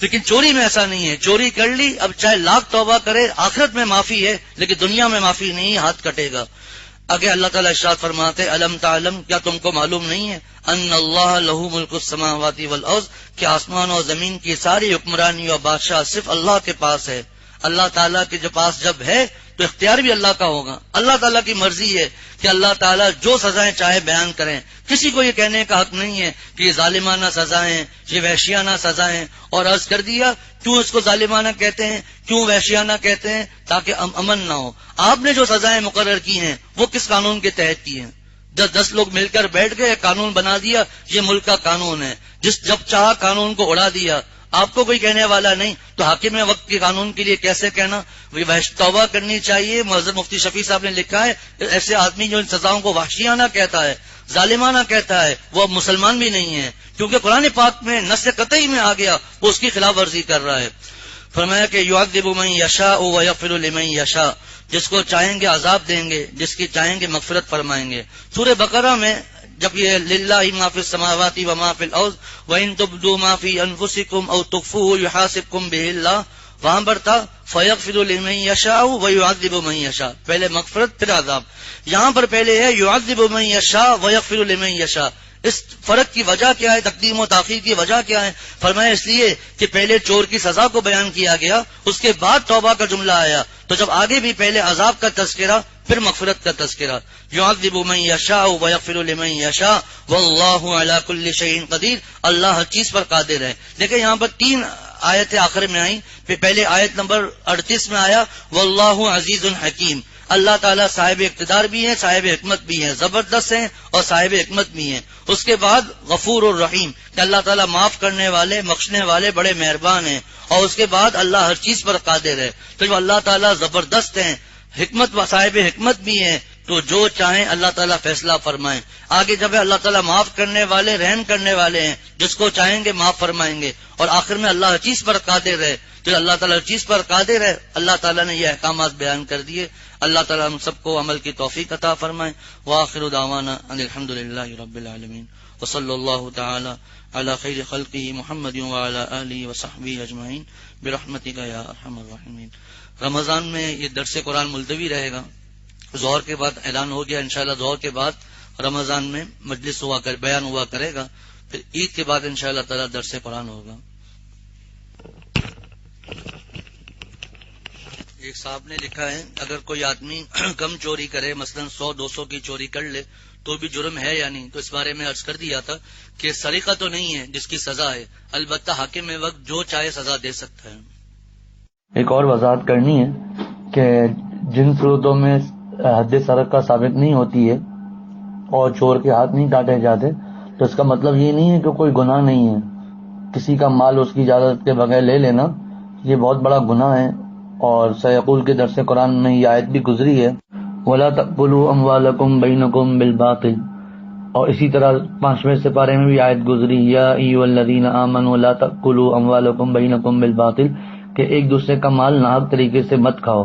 لیکن چوری میں ایسا نہیں ہے. چوری کر لی، اب چاہے لاکھ توبہ کرے، آخرت میں معافی ہے، لیکن دنیا میں معافی نہیں، ہاتھ کٹے گا. آگے اللہ تعالیٰ ارشاد فرماتے الم تعلم، کیا تم کو معلوم نہیں ہے ان اللہ لہ ملک السماوات والارض، کہ آسمان اور زمین کی ساری حکمرانی اور بادشاہ صرف اللہ کے پاس ہے. اللہ تعالیٰ کے جو پاس جب ہے تو اختیار بھی اللہ کا ہوگا. اللہ تعالیٰ کی مرضی ہے کہ اللہ تعالیٰ جو سزائیں چاہے بیان کریں. کسی کو یہ کہنے کا حق نہیں ہے کہ یہ ظالمانہ سزائیں، یہ وحشیانہ سزائیں. اور عرض کر دیا کیوں اس کو ظالمانہ کہتے ہیں، کیوں وحشیانہ کہتے ہیں، تاکہ امن نہ ہو. آپ نے جو سزائیں مقرر کی ہیں وہ کس قانون کے تحت کی ہیں؟ 10 لوگ مل کر بیٹھ گئے، قانون بنا دیا، یہ ملک کا قانون ہے، جب چاہا قانون کو اڑا دیا. آپ کو کوئی کہنے والا نہیں، تو حاکم وقت کے قانون کے لیے کیسے کہنا؟ توبہ کرنی چاہیے. معزز مفتی شفیع صاحب نے لکھا ہے ایسے آدمی جو ان سزاؤں کو وحشیانہ کہتا ہے، ظالمانہ کہتا ہے، وہ اب مسلمان بھی نہیں ہے، کیونکہ قرآن پاک میں نص قطعی میں آ گیا، وہ اس کی خلاف ورزی کر رہا ہے. فرمایا کہ یعذب من یشاء ویغفر لمن یشاء، جس کو چاہیں گے عذاب دیں گے، جس کی چاہیں گے مغفرت فرمائیں گے. سورہ بقرہ میں جب یہ للہ ما فی السماوات و ما فی الارض وان تبدوا ما فی انفسکم او تخفوه یحاسبکم به اللہ، وہاں پر تھا فیغفر لمن یشاء ویعذب من یشاء، پہلے مغفرت پھر عذاب. یہاں پر پہلے ہے یعذب من یشاء ویغفر لمن یشاء. اس فرق کی وجہ کیا ہے، تقدیم و تاخیر کی وجہ کیا ہے؟ فرمایا اس لیے کہ پہلے چور کی سزا کو بیان کیا گیا، اس کے بعد توبہ کا جملہ آیا، تو جب آگے بھی پہلے عذاب کا تذکرہ پھر مغفرت کا تذکرہ. یعذب من یشاء ویغفر لمن یشاء واللہ علی کل شیء قدیر، اللہ ہر چیز پر قادر ہے. دیکھیں یہاں پر 3 آیتیں آخر میں آئیں. پہلے آیت نمبر 38 میں آیا واللہ عزیز حکیم، اللہ تعالیٰ صاحب اقتدار بھی ہیں، صاحب حکمت بھی ہیں، زبردست ہیں اور صاحب حکمت بھی ہیں. اس کے بعد غفور الرحیم، کہ اللہ تعالیٰ معاف کرنے والے، بخشنے والے، بڑے مہربان ہیں. اور اس کے بعد اللہ ہر چیز پر قادر ہے. تو جو اللہ تعالیٰ زبردست ہیں، حکمت و صاحب حکمت بھی ہیں، تو جو چاہیں اللہ تعالیٰ فیصلہ فرمائیں. آگے جب اللہ تعالیٰ معاف کرنے والے رحم کرنے والے ہیں، جس کو چاہیں گے معاف فرمائیں گے. اور آخر میں اللہ ہر چیز پر قادر ہے، تو اللہ تعالیٰ ہر چیز پر قادر ہے. اللہ تعالیٰ نے یہ احکامات بیان کر دیے. اللہ تعالیٰ ہم سب کو عمل کی توفیق عطا فرمائے. وآخر دعوانا ان الحمد للہ رب العالمین وصلی اللہ تعالی علی خیر خلقہ محمد وعلی آلہ وصحبہ اجمعین برحمتک یا ارحم الراحمین. رمضان میں یہ درس قرآن ملتوی رہے گا. ظہر کے بعد اعلان ہو گیا، انشاءاللہ ظہر کے بعد رمضان میں مجلس بیان ہوا کرے گا. پھر عید کے بعد انشاءاللہ تعالی درس قرآن ہوگا. ایک صاحب نے لکھا ہے، اگر کوئی آدمی کم چوری کرے، مثلا 100-200 کی چوری کر لے تو بھی جرم ہے یا نہیں؟ تو اس بارے میں عرض کر دیا تھا کہ سرقہ تو نہیں ہے جس کی سزا ہے، البتہ حاکم وقت جو چاہے سزا دے سکتا ہے. ایک اور وضاحت کرنی ہے کہ جن صورتوں میں حد سرقہ ثابت نہیں ہوتی ہے اور چور کے ہاتھ نہیں کاٹے جاتے، تو اس کا مطلب یہ نہیں ہے کہ کوئی گناہ نہیں ہے. کسی کا مال اس کی اجازت کے بغیر لے لینا یہ بہت بڑا گناہ ہے. اور سیقول کے درس قرآن میں یہ آیت بھی گزری ہے، وَلَا تَأْكُلُوا أَمْوَالَكُمْ بَيْنَكُمْ بِالْبَاطِلِ. اور اسی طرح 5ویں سپارے میں بھی آیت گزری، یا ایھا الذین آمنوا لا تأکلوا اموالکم بینکم بالباطل، کہ ایک دوسرے کا مال ناحق طریقے سے مت کھاؤ.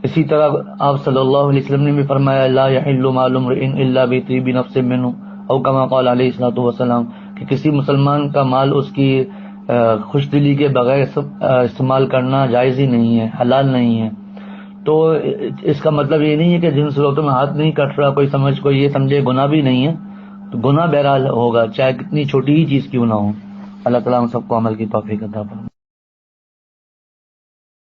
اسی طرح آپ صلی اللہ علیہ وسلم نے بھی فرمایا، لا یحل مال امرئ الا بطیب نفس منہ، او کما قال علیہ الصلوۃ والسلام، کہ کسی مسلمان کا مال اس کی خوش دلی کے بغیر استعمال کرنا جائز ہی نہیں ہے، حلال نہیں ہے. تو اس کا مطلب یہ نہیں ہے کہ جن صورتوں میں ہاتھ نہیں کٹ رہا کوئی یہ سمجھے گناہ بھی نہیں ہے. تو گناہ بہرحال ہوگا، چاہے کتنی چھوٹی ہی چیز کیوں نہ ہو. اللہ تعالیٰ ہم سب کو عمل کی توفیق عطا فرمائے.